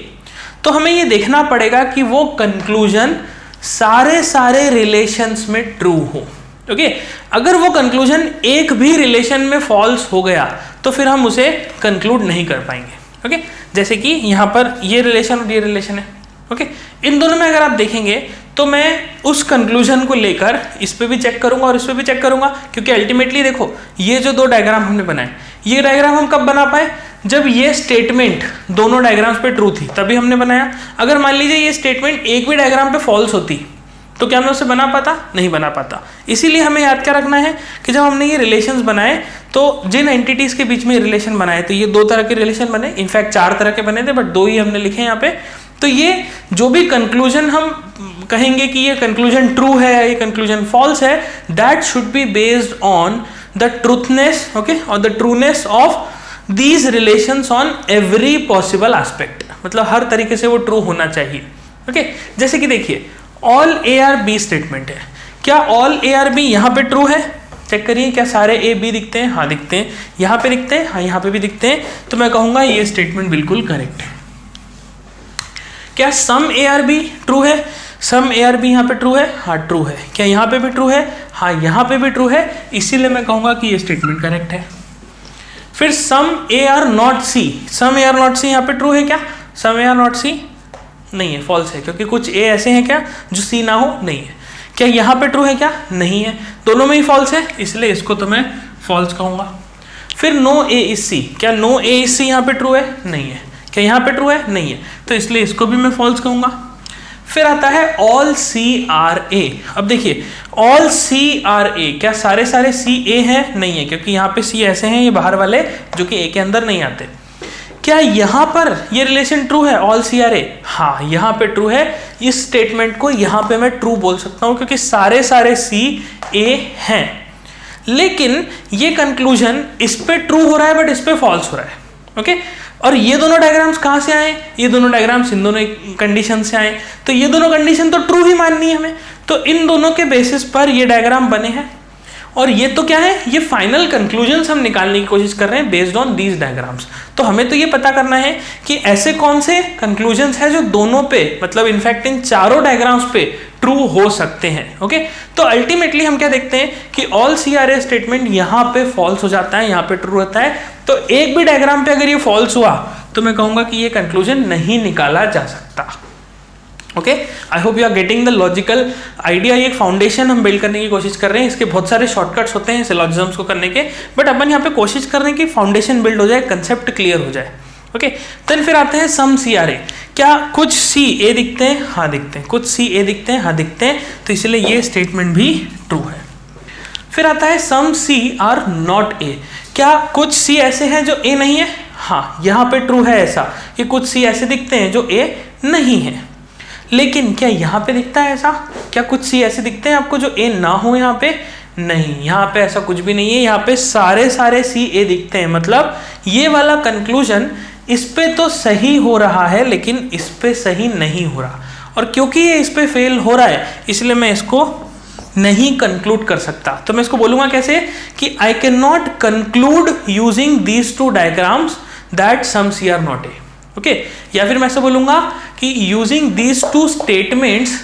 तो हमें ये देखना पड़ेगा कि वो कंक्लूजन सारे रिलेशंस में ट्रू हो। ओके, अगर वो कंक्लूजन एक भी रिलेशन में फॉल्स हो गया तो फिर हम उसे कंक्लूड नहीं कर पाएंगे। ओके, जैसे कि यहाँ पर ये रिलेशन और ये रिलेशन है। ओके, इन दोनों में अगर आप देखेंगे तो मैं उस कंक्लूजन को लेकर इस पे भी चेक करूंगा और इस पे भी चेक करूंगा, क्योंकि अल्टीमेटली देखो ये जो दो डायग्राम हमने बनाए, ये डायग्राम हम कब बना पाए, जब ये स्टेटमेंट दोनों डायग्राम्स पे ट्रू थी तभी हमने बनाया। अगर मान लीजिए ये स्टेटमेंट एक भी डायग्राम पे फॉल्स होती तो क्या मैं उसे बना पाता? नहीं बना पाता। इसीलिए हमें याद क्या रखना है कि जब हमने ये रिलेशंस बनाए तो जिन एंटिटीज के बीच में रिलेशन बनाए तो ये दो तरह के रिलेशन बने, इनफैक्ट 4 तरह के बने थे बट 2 ही हमने लिखे हैं यहाँ पे। तो ये जो भी कंक्लूजन हम कहेंगे कि ये कंक्लूजन ट्रू है या ये कंक्लूजन फॉल्स है, that should be based on the truthness, okay, और the trueness of these relations on every possible aspect, मतलब हर तरीके से वो ट्रू होना चाहिए। ओके, जैसे कि देखिए all A are B statement है, क्या ऑल ए आर बी यहाँ पे ट्रू है? चेक करिए, क्या सारे ए बी दिखते हैं? हाँ दिखते हैं। यहाँ पे दिखते हैं? हाँ यहाँ पे भी दिखते हैं। तो मैं कहूँगा ये स्टेटमेंट बिल्कुल करेक्ट है। क्या some A are be true है? सम ए आर बी यहाँ पे ट्रू है? हाँ ट्रू है। क्या यहाँ पे भी ट्रू है? हाँ यहाँ पे भी ट्रू है, इसीलिए मैं कहूँगा कि ये स्टेटमेंट करेक्ट है। फिर some A are not C, some A are not C यहाँ पे ट्रू है क्या? सम ए आर नॉट सी नहीं है, फॉल्स है, क्योंकि कुछ ए ऐसे हैं क्या जो सी ना हो? नहीं है। क्या यहाँ पे ट्रू है क्या? नहीं है, दोनों में ही फॉल्स है, इसलिए इसको तो मैं फॉल्स कहूँगा। फिर नो ए इज सी, क्या नो ए इज सी यहाँ पे ट्रू है? नहीं है। क्या यहाँ पे ट्रू है? नहीं है, तो इसलिए इसको भी मैं फॉल्स कहूँगा। फिर आता है ऑल सी आर ए। अब देखिए ऑल सी आर ए, क्या सारे सी ए हैं? नहीं है, क्योंकि यहाँ पे सी ऐसे हैं ये बाहर वाले जो कि ए के अंदर नहीं आते। क्या यहाँ पर ये रिलेशन ट्रू है, ऑल सी आर ए? हाँ यहाँ पे ट्रू है। इस स्टेटमेंट को यहाँ पे मैं ट्रू बोल सकता हूँ क्योंकि सारे सी ए हैं। लेकिन ये कंक्लूजन इस पे ट्रू हो रहा है बट इस पे फॉल्स हो रहा है। ओके, और ये दोनों डायग्राम्स कहाँ से आए? ये दोनों डायग्राम्स इन दोनों कंडीशन से आए, तो ये दोनों कंडीशन तो ट्रू ही माननी है हमें। तो इन दोनों के बेसिस पर ये डायग्राम बने हैं, और ये तो क्या है, ये फाइनल कंक्लूजन्स हम निकालने की कोशिश कर रहे हैं बेस्ड ऑन दीज डायग्राम्स। तो हमें तो ये पता करना है कि ऐसे कौन से कंक्लूजन्स हैं जो दोनों पे, मतलब इनफैक्ट इन चारों डायग्राम्स पे ट्रू हो सकते हैं। ओके, तो अल्टीमेटली हम क्या देखते हैं कि all C are A statement यहाँ पे फॉल्स हो जाता है, यहाँ पे ट्रू होता है। तो एक भी डायग्राम पे अगर ये फॉल्स हुआ तो मैं कहूँगा कि ये कंक्लूजन नहीं निकाला जा सकता। Okay, I hope you are getting the logical idea. ये एक फाउंडेशन हम बिल्ड करने की कोशिश कर रहे हैं। इसके बहुत सारे शॉर्टकट्स होते हैं सिलॉजिज्म्स को करने के, बट अपन यहाँ पे कोशिश कर रहे हैं कि फाउंडेशन बिल्ड हो जाए, कंसेप्ट क्लियर हो जाए। ओके, देन फिर आते हैं सम सी आर ए। क्या कुछ सी ए दिखते हैं? हाँ दिखते हैं। कुछ सी ए दिखते हैं? हाँ दिखते हैं, तो इसलिए ये स्टेटमेंट भी ट्रू है। फिर आता है सम सी आर नॉट ए। क्या कुछ सी ऐसे हैं जो ए नहीं है? हाँ यहाँ पे ट्रू है ऐसा कि कुछ सी ऐसे दिखते हैं जो ए नहीं है। लेकिन क्या यहाँ पे दिखता है ऐसा? क्या कुछ सी ऐसे दिखते हैं आपको जो ए ना हो यहाँ पे? नहीं, यहाँ पे ऐसा कुछ भी नहीं है, यहाँ पे सारे सी ए दिखते हैं, मतलब ये वाला कंक्लूजन इस पे तो सही हो रहा है लेकिन इस पे सही नहीं हो रहा, और क्योंकि ये इस पे फेल हो रहा है इसलिए मैं इसको नहीं कंक्लूड कर सकता। तो मैं इसको बोलूंगा कैसे कि I can not conclude using these two diagrams that some C are not A. Okay, या फिर मैं ऐसे बोलूंगा कि using these two statements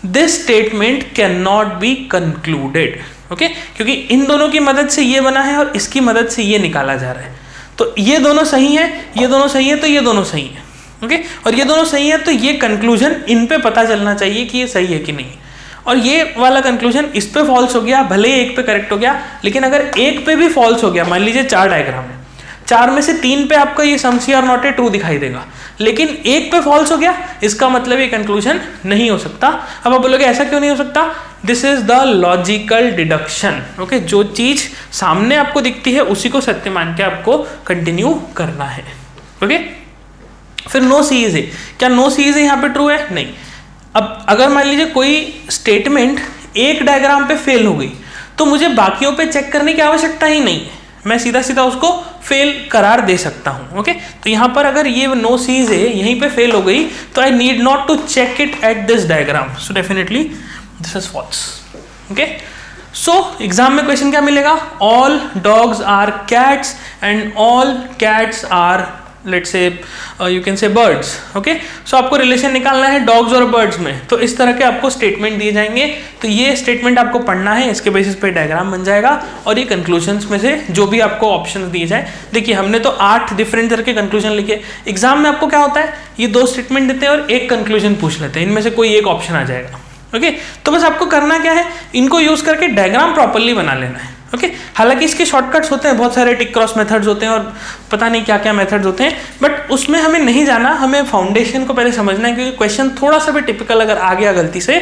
this statement can not be concluded. Okay, क्योंकि इन दोनों की मदद से ये बना है और इसकी मदद से ये निकाला जा रहा है, तो ये दोनों सही है, ये दोनों सही है, तो ये दोनों सही है। ओके, और ये दोनों सही है तो ये कंक्लूजन इन पे पता चलना चाहिए कि ये सही है कि नहीं, और ये वाला कंक्लूजन इस पे फॉल्स हो गया, भले ही एक पे करेक्ट हो गया, लेकिन अगर एक पे भी फॉल्स हो गया, मान लीजिए 4 डायग्राम है, 4 में से 3 पे आपका ये some C are not A true दिखाई देगा, लेकिन एक पे फॉल्स हो गया, इसका मतलब ये कंक्लूजन नहीं हो सकता। अब आप बोलोगे ऐसा क्यों नहीं हो सकता? This is the logical deduction. Okay, जो चीज सामने आपको दिखती है उसी को सत्य मान के आपको कंटिन्यू करना है। ओके, फिर नो सी इज ए, क्या नो सी इज ए यहाँ पे ट्रू है? नहीं। अब अगर मान लीजिए कोई स्टेटमेंट एक डायग्राम पे फेल हो गई तो मुझे बाकियों पे चेक करने की आवश्यकता ही नहीं है, मैं सीधा सीधा उसको फेल करार दे सकता हूं। ओके, तो यहां पर अगर ये नो सीज है यहीं पे फेल हो गई तो I need not to check it at this diagram, so definitely this is false. Okay, so exam में क्वेश्चन क्या मिलेगा? All dogs are cats and all cats are let's say you can say birds. Okay, so आपको रिलेशन निकालना है डॉग्स और बर्ड्स में, तो इस तरह के आपको स्टेटमेंट दिए जाएंगे, तो ये स्टेटमेंट आपको पढ़ना है, इसके बेसिस पे डायग्राम बन जाएगा और ये कंक्लूजन्स में से जो भी आपको ऑप्शन दिए जाए। देखिए हमने तो 8 डिफरेंट तरह के कंक्लूजन लिखे, एग्जाम में आपको क्या होता है, ये 2 स्टेटमेंट देते हैं और एक कंक्लूजन पूछ लेते हैं, इनमें से कोई एक ऑप्शन आ जाएगा। ओके, तो बस आपको करना क्या है, इनको यूज करके डायग्राम प्रॉपर्ली बना लेना है। ओके, हालांकि इसके शॉर्टकट्स होते हैं, बहुत सारे टिक क्रॉस मेथड्स होते हैं और पता नहीं क्या क्या मेथड्स होते हैं, बट उसमें हमें नहीं जाना, हमें फाउंडेशन को पहले समझना है, क्योंकि क्वेश्चन थोड़ा सा भी टिपिकल अगर आ गया गलती से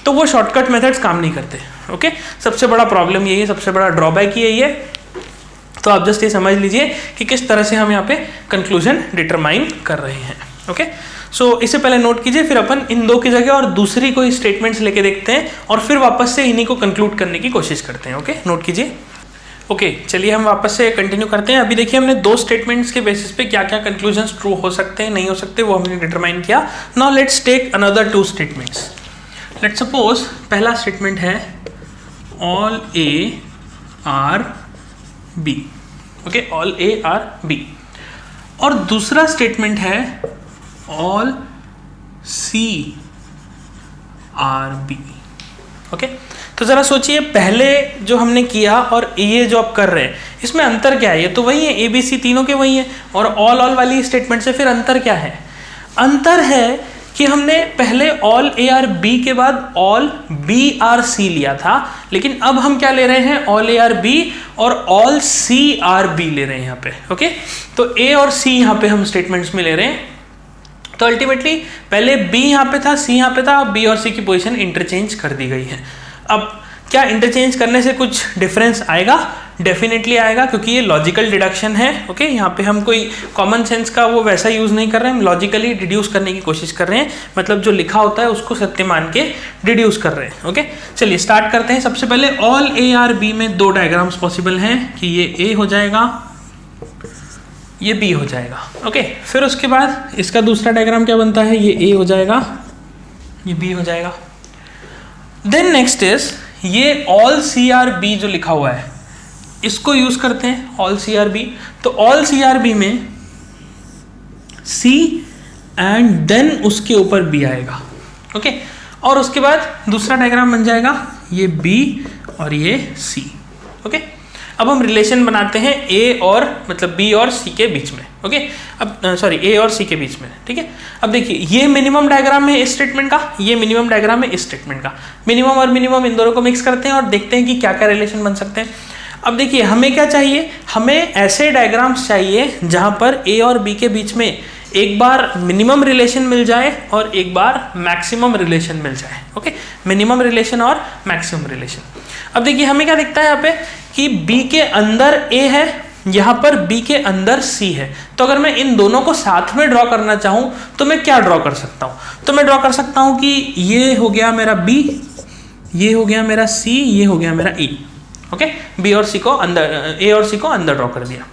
तो वो शॉर्टकट मेथड्स काम नहीं करते। ओके, सबसे बड़ा प्रॉब्लम यही है, सबसे बड़ा ड्रॉबैक यही है। तो आप जस्ट ये समझ लीजिए कि किस तरह से हम यहाँ पे कंक्लूजन डिटरमाइन कर रहे हैं। ओके, सो इससे पहले नोट कीजिए, फिर अपन इन 2 की जगह और दूसरी कोई स्टेटमेंट्स लेके देखते हैं और फिर वापस से इन्हीं को कंक्लूड करने की कोशिश करते हैं। ओके, नोट कीजिए। ओके, चलिए हम वापस से कंटिन्यू करते हैं। अभी देखिए हमने 2 स्टेटमेंट्स के बेसिस पे क्या क्या कंक्लूजन्स ट्रू हो सकते हैं, नहीं हो सकते, वो हमने डिटरमाइन किया। Now let's take another 2 statements. Let's suppose पहला स्टेटमेंट है all A are B. Okay, all A are B, और दूसरा स्टेटमेंट है all C are B. Okay, तो जरा सोचिए पहले जो हमने किया और ये जो आप कर रहे हैं इसमें अंतर क्या है? ये तो वही है, ए बी सी तीनों के वही है, और ऑल वाली स्टेटमेंट से फिर अंतर क्या है? अंतर है कि हमने पहले ऑल ए आर बी के बाद ऑल बी आर सी लिया था, लेकिन अब हम क्या ले रहे हैं? ऑल ए आर बी और ऑल सी आर बी ले रहे हैं यहाँ पे। ओके, तो ए और सी यहाँ पे हम स्टेटमेंट्स में ले रहे हैं, तो अल्टीमेटली पहले बी यहाँ पे था, सी यहाँ पे था, अब बी और सी की पोजीशन इंटरचेंज कर दी गई है। अब क्या इंटरचेंज करने से कुछ डिफरेंस आएगा? डेफिनेटली आएगा, क्योंकि ये लॉजिकल डिडक्शन है। ओके, यहाँ पे हम कोई कॉमन सेंस का वो वैसा यूज नहीं कर रहे हैं, हम लॉजिकली डिड्यूस करने की कोशिश कर रहे हैं, मतलब जो लिखा होता है उसको सत्य मान के डिड्यूस कर रहे हैं। ओके, चलिए स्टार्ट करते हैं। सबसे पहले ऑल ए आर बी में 2 डायग्राम्स पॉसिबल हैं कि ये ए हो जाएगा, ये बी हो जाएगा। ओके, फिर उसके बाद इसका दूसरा डायग्राम क्या बनता है? ये ए हो जाएगा, ये बी हो जाएगा। देन नेक्स्ट इज ये ऑल सी आर बी जो लिखा हुआ है इसको यूज करते हैं, ऑल सी आर बी। तो ऑल सी आर बी में सी एंड देन उसके ऊपर बी आएगा। ओके, और उसके बाद दूसरा डायग्राम बन जाएगा ये बी और ये सी। ओके, अब हम रिलेशन बनाते हैं ए और मतलब बी और सी के बीच में। ओके, अब सॉरी ए और सी के बीच में। ठीक है, अब देखिए ये मिनिमम डायग्राम है इस स्टेटमेंट का, ये मिनिमम डायग्राम है इस स्टेटमेंट का। मिनिमम और मिनिमम इन दोनों को मिक्स करते हैं और देखते हैं कि क्या क्या रिलेशन बन सकते हैं। अब देखिए हमें क्या चाहिए, हमें ऐसे डायग्राम्स चाहिए जहां पर ए और बी के बीच में एक बार मिनिमम रिलेशन मिल जाए और एक बार मैक्सिमम रिलेशन मिल जाए। ओके, मिनिमम रिलेशन और मैक्सिमम रिलेशन। अब देखिए हमें क्या दिखता है यहाँ पे कि B के अंदर A है, यहाँ पर B के अंदर C है। तो अगर मैं इन दोनों को साथ में ड्रॉ करना चाहूँ तो मैं क्या ड्रॉ कर सकता हूँ? तो मैं ड्रॉ कर सकता हूँ कि ये हो गया मेरा B, ये हो गया मेरा C, ये हो गया मेरा E। ओके, बी और सी को अंदर, ए और सी को अंदर ड्रॉ कर दिया।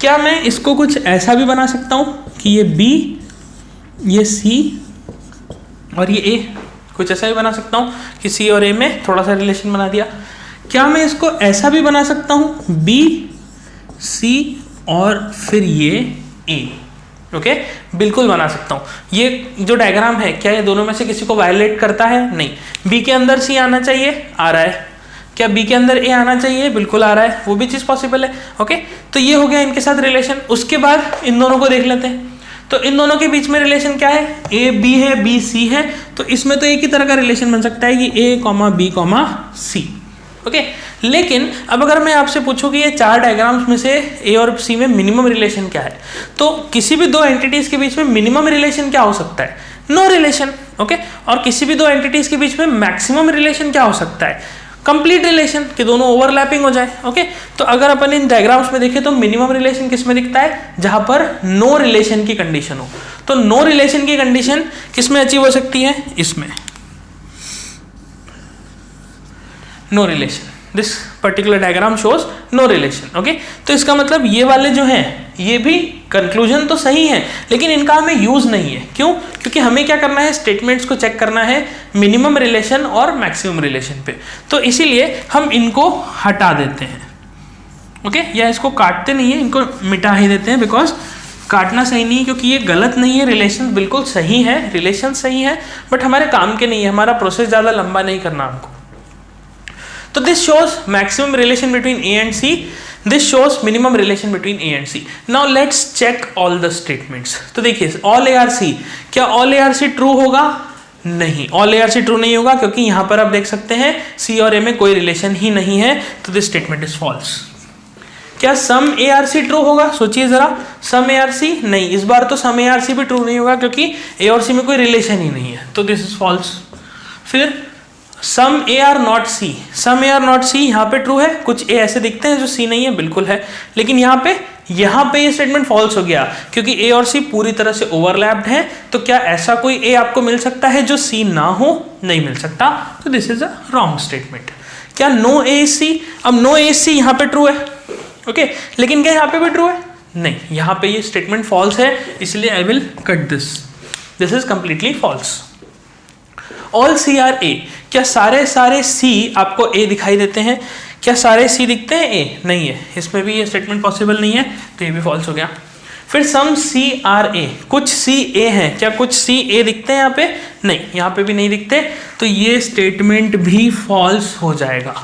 क्या मैं इसको कुछ ऐसा भी बना सकता हूँ कि ये बी, ये सी और ये ए, कुछ ऐसा भी बना सकता हूँ कि सी और ए में थोड़ा सा रिलेशन बना दिया। क्या मैं इसको ऐसा भी बना सकता हूँ बी सी और फिर ये ए? ओके, बिल्कुल बना सकता हूँ। ये जो डायग्राम है, क्या ये दोनों में से किसी को वायलेट करता है? नहीं। बी के अंदर सी आना चाहिए, आ रहा है। क्या बी के अंदर ए आना चाहिए? बिल्कुल आ रहा है, वो भी चीज़ पॉसिबल है। ओके, तो ये हो गया इनके साथ रिलेशन। उसके बाद इन दोनों को देख लेते हैं। तो इन दोनों के बीच में रिलेशन क्या है? ए बी है, बी सी है, तो इसमें तो एक ही तरह का रिलेशन बन सकता है कि ए कॉमा बी कॉमा सी। ओके, लेकिन अब अगर मैं आपसे पूछूं कि ये चार डायग्राम्स में से ए और सी में मिनिमम रिलेशन क्या है, तो किसी भी दो एंटिटीज के बीच में मिनिमम रिलेशन क्या हो सकता है? No relation. ओके, और किसी भी दो एंटिटीज के बीच में मैक्सिमम रिलेशन क्या हो सकता है? कंप्लीट रिलेशन, कि दोनों ओवरलैपिंग हो जाए। ओके, तो अगर अपन इन डायग्राम्स में देखें तो मिनिमम रिलेशन किस में दिखता है? जहां पर नो रिलेशन की कंडीशन हो। तो नो रिलेशन की कंडीशन किस में अचीव हो सकती है? इसमें, no relation. This particular diagram shows no relation. Okay, तो इसका मतलब ये वाले जो हैं ये भी कंक्लूजन तो सही है, लेकिन इनका हमें यूज नहीं है। क्यों? क्योंकि हमें क्या करना है? स्टेटमेंट्स को चेक करना है मिनिमम रिलेशन और मैक्सिमम रिलेशन पे। तो इसीलिए हम इनको हटा देते हैं। ओके, या इसको काटते नहीं है, इनको मिटा ही देते हैं, बिकॉज काटना सही नहीं है, क्योंकि ये गलत नहीं है। रिलेशन बिल्कुल सही है, रिलेशन सही है, बट हमारे काम के नहीं है। हमारा प्रोसेस ज़्यादा लंबा नहीं करना हमको। तो this shows maximum relation between A and C, this shows minimum relation between A and C. Now let's check all the statements. तो देखिए, ऑल ए आर सी, क्या all A are C true होगा? नहीं, all A are C true नहीं होगा, क्योंकि यहां पर आप देख सकते हैं सी और ए में कोई रिलेशन ही नहीं है, तो दिस स्टेटमेंट इज फॉल्स। क्या some A are C true होगा? सोचिए जरा, सम ए आर सी, नहीं, इस बार तो सम ए आर सी भी ट्रू नहीं होगा, क्योंकि ए और सी में कोई रिलेशन ही नहीं है, तो दिस इज फॉल्स। फिर some A are not C, some A are not C यहाँ पे ट्रू है, कुछ ए ऐसे दिखते हैं जो सी नहीं है, बिल्कुल है, लेकिन यहाँ पे ये स्टेटमेंट फॉल्स हो गया, क्योंकि ए और सी पूरी तरह से ओवरलैप्ड है। तो क्या ऐसा कोई ए आपको मिल सकता है जो सी ना हो? नहीं मिल सकता, तो this is a wrong statement. क्या नो ए सी? अब नो ए सी यहाँ पे ट्रू है, ओके, लेकिन क्या यहाँ पे भी ट्रू है? नहीं, यहाँ पे ये स्टेटमेंट फॉल्स है, इसलिए I will cut this is completely false. All C are A, क्या सारे सी आपको ए दिखाई देते हैं? क्या सारे सी दिखते हैं ए? नहीं है, इसमें भी ये स्टेटमेंट पॉसिबल नहीं है, तो ये भी फॉल्स हो गया। फिर सम सी आर ए, कुछ सी ए हैं, क्या कुछ सी ए दिखते हैं यहाँ पे? नहीं, यहाँ पे भी नहीं दिखते, तो ये स्टेटमेंट भी फॉल्स हो जाएगा।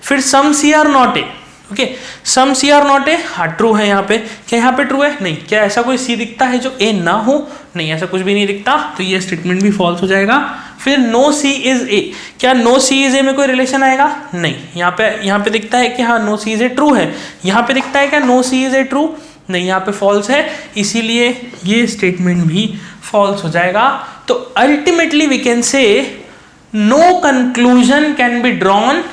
फिर some C are not A, okay, some C are not A, हाँ ट्रू है यहाँ पे। क्या यहाँ पे ट्रू है? नहीं। क्या ऐसा कोई सी दिखता है जो ए ना हो? नहीं, ऐसा कुछ भी नहीं दिखता, तो ये स्टेटमेंट भी फॉल्स हो जाएगा। फिर नो सी इज ए, क्या नो सी इज ए में कोई रिलेशन आएगा? नहीं, यहाँ पे दिखता है कि हाँ no C is A true है। यहाँ पे दिखता है क्या no C is A true? नहीं, यहाँ पे फॉल्स है, इसीलिए ये स्टेटमेंट भी फॉल्स हो जाएगा। तो ultimately we can say no conclusion can be drawn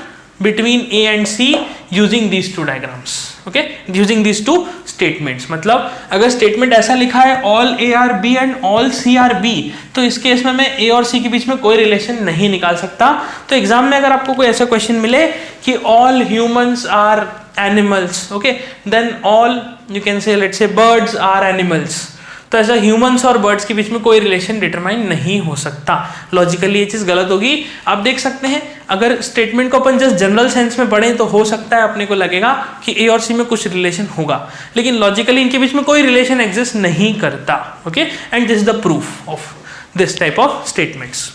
between A and C using these two diagrams, okay, using these two statements। मतलब अगर स्टेटमेंट ऐसा लिखा है all A are B and all C are B, तो इस केस में मैं A और C के बीच में कोई रिलेशन नहीं निकाल सकता। तो एग्जाम में अगर आपको कोई ऐसा क्वेश्चन मिले कि all humans are animals, okay, then all you can say let's say birds are animals, तो ऐसा ह्यूमंस और बर्ड्स के बीच में कोई रिलेशन डिटरमाइन नहीं हो सकता। लॉजिकली ये चीज़ गलत होगी। आप देख सकते हैं, अगर स्टेटमेंट को अपन जस्ट जनरल सेंस में पढ़ें तो हो सकता है अपने को लगेगा कि ए और सी में कुछ रिलेशन होगा, लेकिन लॉजिकली इनके बीच में कोई रिलेशन एग्जिस्ट नहीं करता। Okay, and this is the proof of this type of statements.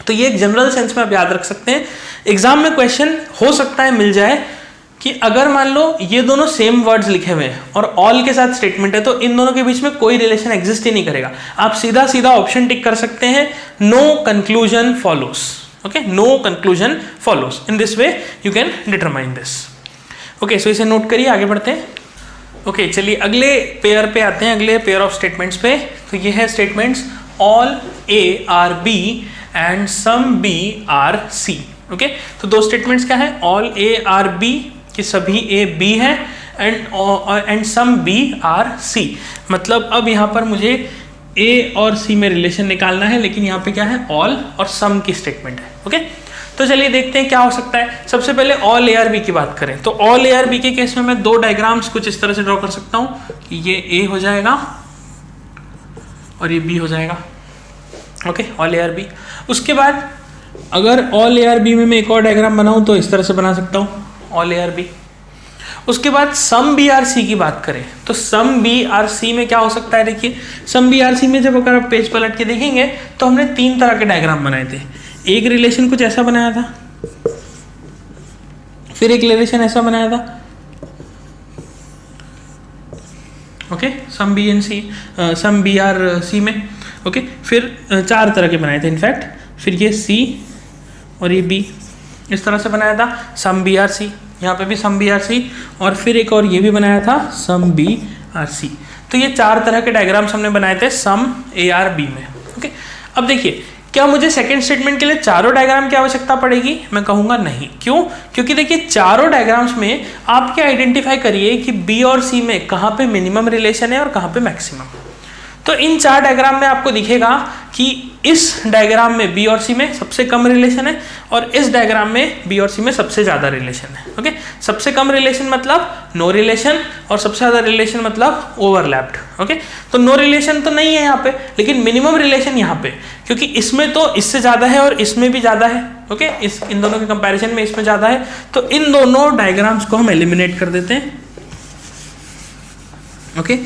तो ये एक जनरल सेंस में आप याद रख सकते हैं। एग्जाम में क्वेश्चन हो सकता है मिल जाए कि अगर मान लो ये दोनों सेम वर्ड्स लिखे हुए हैं और ऑल के साथ स्टेटमेंट है, तो इन दोनों के बीच में कोई रिलेशन एग्जिस्ट ही नहीं करेगा। आप सीधा सीधा ऑप्शन टिक कर सकते हैं, no conclusion follows. Okay, no conclusion follows. In this way you can determine this. Okay, so इसे नोट करिए, आगे बढ़ते हैं। ओके, चलिए अगले पेयर पे आते हैं, अगले पेयर ऑफ स्टेटमेंट्स पे। तो ये है statements all A are B and some B are C. Okay, तो दो स्टेटमेंट्स क्या है? ऑल ए आर बी, कि सभी ए बी है, and some B are C. मतलब अब यहाँ पर मुझे ए और सी में रिलेशन निकालना है, लेकिन यहाँ पे क्या है? ऑल और सम की स्टेटमेंट है। ओके, तो चलिए देखते हैं क्या हो सकता है। सबसे पहले ऑल ए आर बी की बात करें तो ऑल ए आर बी के केस में मैं दो डायग्राम्स कुछ इस तरह से ड्रॉ कर सकता हूँ कि ये ए हो जाएगा और ये बी हो जाएगा। Okay, all A are B. उसके बाद अगर ऑल ए आर बी में मैं एक और डायग्राम बनाऊँ तो इस तरह से बना सकता हूँ ऑल ए आर बी। उसके बाद सम बी आर सी की बात करें तो सम बी आर सी में क्या हो सकता है, देखिए सम बी आर सी में जब अगर आप पेज पलट के देखेंगे तो हमने तीन तरह के डायग्राम बनाए थे। एक रिलेशन कुछ ऐसा बनाया था, फिर एक रिलेशन ऐसा बनाया था, okay, some B and C, some B are C में, ओके, फिर चार तरह के बनाए थे इनफैक्ट, फिर ये सी और ये बी इस तरह से बनाया था, सम बी आर सी, यहाँ पे भी सम बी आर सी, और फिर एक और ये भी बनाया था सम बी आर सी। तो ये चार तरह के डायग्राम्स हमने बनाए थे सम ए आर बी में। ओके, अब देखिए क्या मुझे सेकंड स्टेटमेंट के लिए चारों डायग्राम की आवश्यकता पड़ेगी? मैं कहूँगा नहीं। क्यों? क्योंकि देखिए चारों डायग्राम्स में आप क्या आइडेंटिफाई करिए कि बी और सी में कहाँ पे मिनिमम रिलेशन है और कहाँ पे मैक्सिमम। तो इन चार डायग्राम में आपको दिखेगा कि इस डायग्राम में बी और सी में सबसे कम रिलेशन है और इस डायग्राम में बी और सी में सबसे ज़्यादा रिलेशन है। ओके, सबसे कम रिलेशन मतलब नो रिलेशन और सबसे ज़्यादा रिलेशन मतलब ओवरलैप्ड। ओके, तो नो रिलेशन तो नहीं है यहाँ पे, लेकिन मिनिमम रिलेशन यहाँ पे, क्योंकि इसमें तो इससे ज़्यादा है और इसमें भी ज़्यादा है। ओके, इन दोनों के कंपेरिजन में इसमें ज़्यादा है, तो इन दोनों डायग्राम्स को हम एलिमिनेट कर देते हैं। ओके,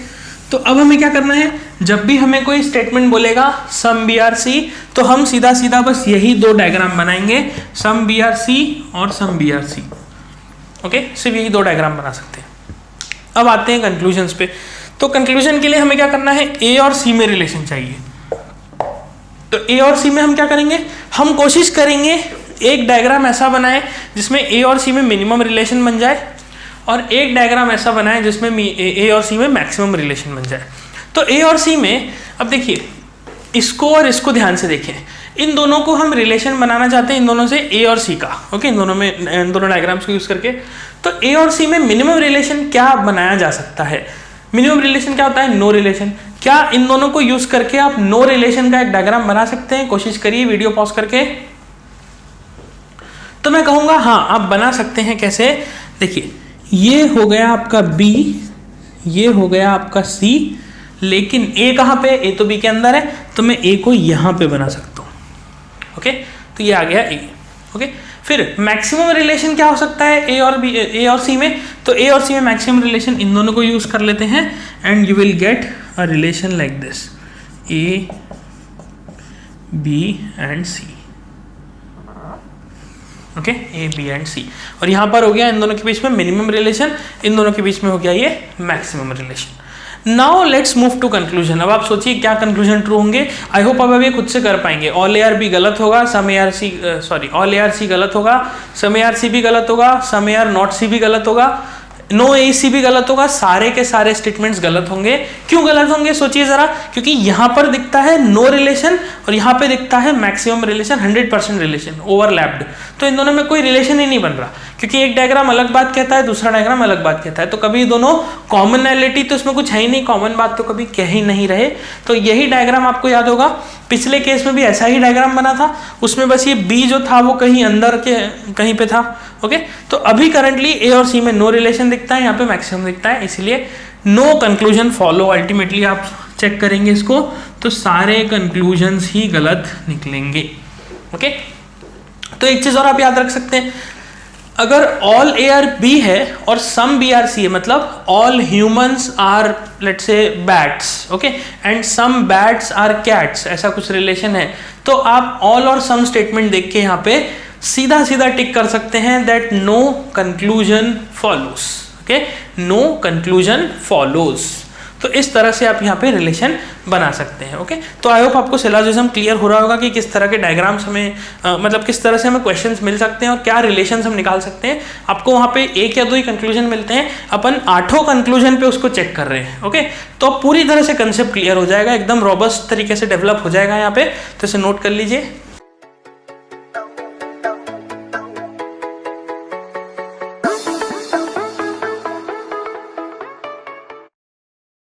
तो अब हमें क्या करना है, जब भी हमें कोई स्टेटमेंट बोलेगा सम बी आर सी तो हम सीधा सीधा बस यही दो डायग्राम बनाएंगे, सम बी आर सी और some B are C. Okay, सिर्फ यही दो डायग्राम बना सकते हैं। अब आते हैं कंक्लूजन्स पे। तो कंक्लूजन के लिए हमें क्या करना है, ए और सी में रिलेशन चाहिए। तो ए और सी में हम क्या करेंगे, हम कोशिश करेंगे एक डायग्राम ऐसा बनाए जिसमें ए और सी में मिनिमम रिलेशन बन जाए और एक डायग्राम ऐसा बनाए जिसमें ए और सी में मैक्सिमम रिलेशन बन जाए। तो ए और सी में अब देखिए इसको और इसको ध्यान से देखें, इन दोनों को हम रिलेशन बनाना चाहते हैं, इन दोनों से ए और सी का। ओके, इन दोनों डायग्राम्स को यूज करके। तो ए और सी में मिनिमम रिलेशन क्या बनाया जा सकता है? मिनिमम रिलेशन क्या होता है? No relation. क्या इन दोनों को यूज करके आप नो रिलेशन का एक डायग्राम बना सकते हैं? कोशिश करिए वीडियो पॉज करके। तो मैं कहूंगा हाँ, आप बना सकते हैं। कैसे? देखिए ये हो गया आपका B, ये हो गया आपका C, लेकिन A कहाँ पे? A तो B के अंदर है, तो मैं A को यहाँ पे बना सकता हूँ। ओके, तो ये आ गया A। ओके, फिर मैक्सिमम रिलेशन क्या हो सकता है A और C में? तो A और C में मैक्सिमम रिलेशन इन दोनों को यूज कर लेते हैं and you will get a relation like this, A, B and C। Okay, A B and C, और यहाँ पर हो गया इन दोनों के बीच में मिनिमम रिलेशन, इन दोनों के बीच में हो गया ये maximum relation. Now let's move to conclusion. अब आप सोचिए क्या कंक्लूजन ट्रू होंगे। आई होप अब ये खुद से कर पाएंगे। ऑल ए आर बी गलत होगा, some A are C all A are C गलत होगा, सम ए आर सी भी गलत होगा, सम ए आर नॉट सी भी गलत होगा, नो ए सी भी गलत होगा। सारे के सारे स्टेटमेंट्स गलत होंगे। क्यों गलत होंगे सोचिए जरा, क्योंकि यहाँ पर दिखता है नो रिलेशन और यहाँ पे दिखता है मैक्सिमम रिलेशन, 100% रिलेशन, ओवरलैप्ड। तो इन दोनों में कोई रिलेशन ही नहीं बन रहा, क्योंकि एक डायग्राम अलग बात कहता है, दूसरा डायग्राम अलग बात कहता है। तो कभी दोनों कॉमनैलिटी तो इसमें कुछ है ही नहीं, कॉमन बात तो कभी कह ही नहीं रहे। तो यही डायग्राम आपको याद होगा, पिछले केस में भी ऐसा ही डायग्राम बना था, उसमें बस ये बी जो था वो कहीं अंदर के कहीं पे था। ओके, तो अभी करंटली ए और सी में नो रिलेशन दिखता है, यहाँ पे मैक्सिमम दिखता है, इसलिए नो कंक्लूजन फॉलो। अल्टीमेटली आप चेक करेंगे इसको तो सारे कंक्लूजन्स ही गलत निकलेंगे। ओके, तो एक चीज और आप याद रख सकते हैं, अगर ऑल ए आर बी है और सम बी आर सी है, मतलब all humans are let's say bats, okay, and some bats are cats, ऐसा कुछ रिलेशन है, तो आप ऑल और सम स्टेटमेंट देख के यहाँ पे सीधा सीधा टिक कर सकते हैं that no conclusion follows. Okay, no conclusion follows. तो इस तरह से आप यहाँ पे रिलेशन बना सकते हैं। ओके, तो आई होप आपको सिलोजिज्म क्लियर हो रहा होगा कि किस तरह के डायग्राम्स हमें मतलब किस तरह से हमें क्वेश्चंस मिल सकते हैं और क्या रिलेशंस हम निकाल सकते हैं। आपको वहाँ पे एक या दो ही कंक्लूजन मिलते हैं, अपन 8 कंक्लूजन पे उसको चेक कर रहे हैं। ओके, तो पूरी तरह से कंसेप्ट क्लियर हो जाएगा, एकदम रॉबस्ट तरीके से डेवलप हो जाएगा यहाँ पे, तो इसे नोट कर लीजिए।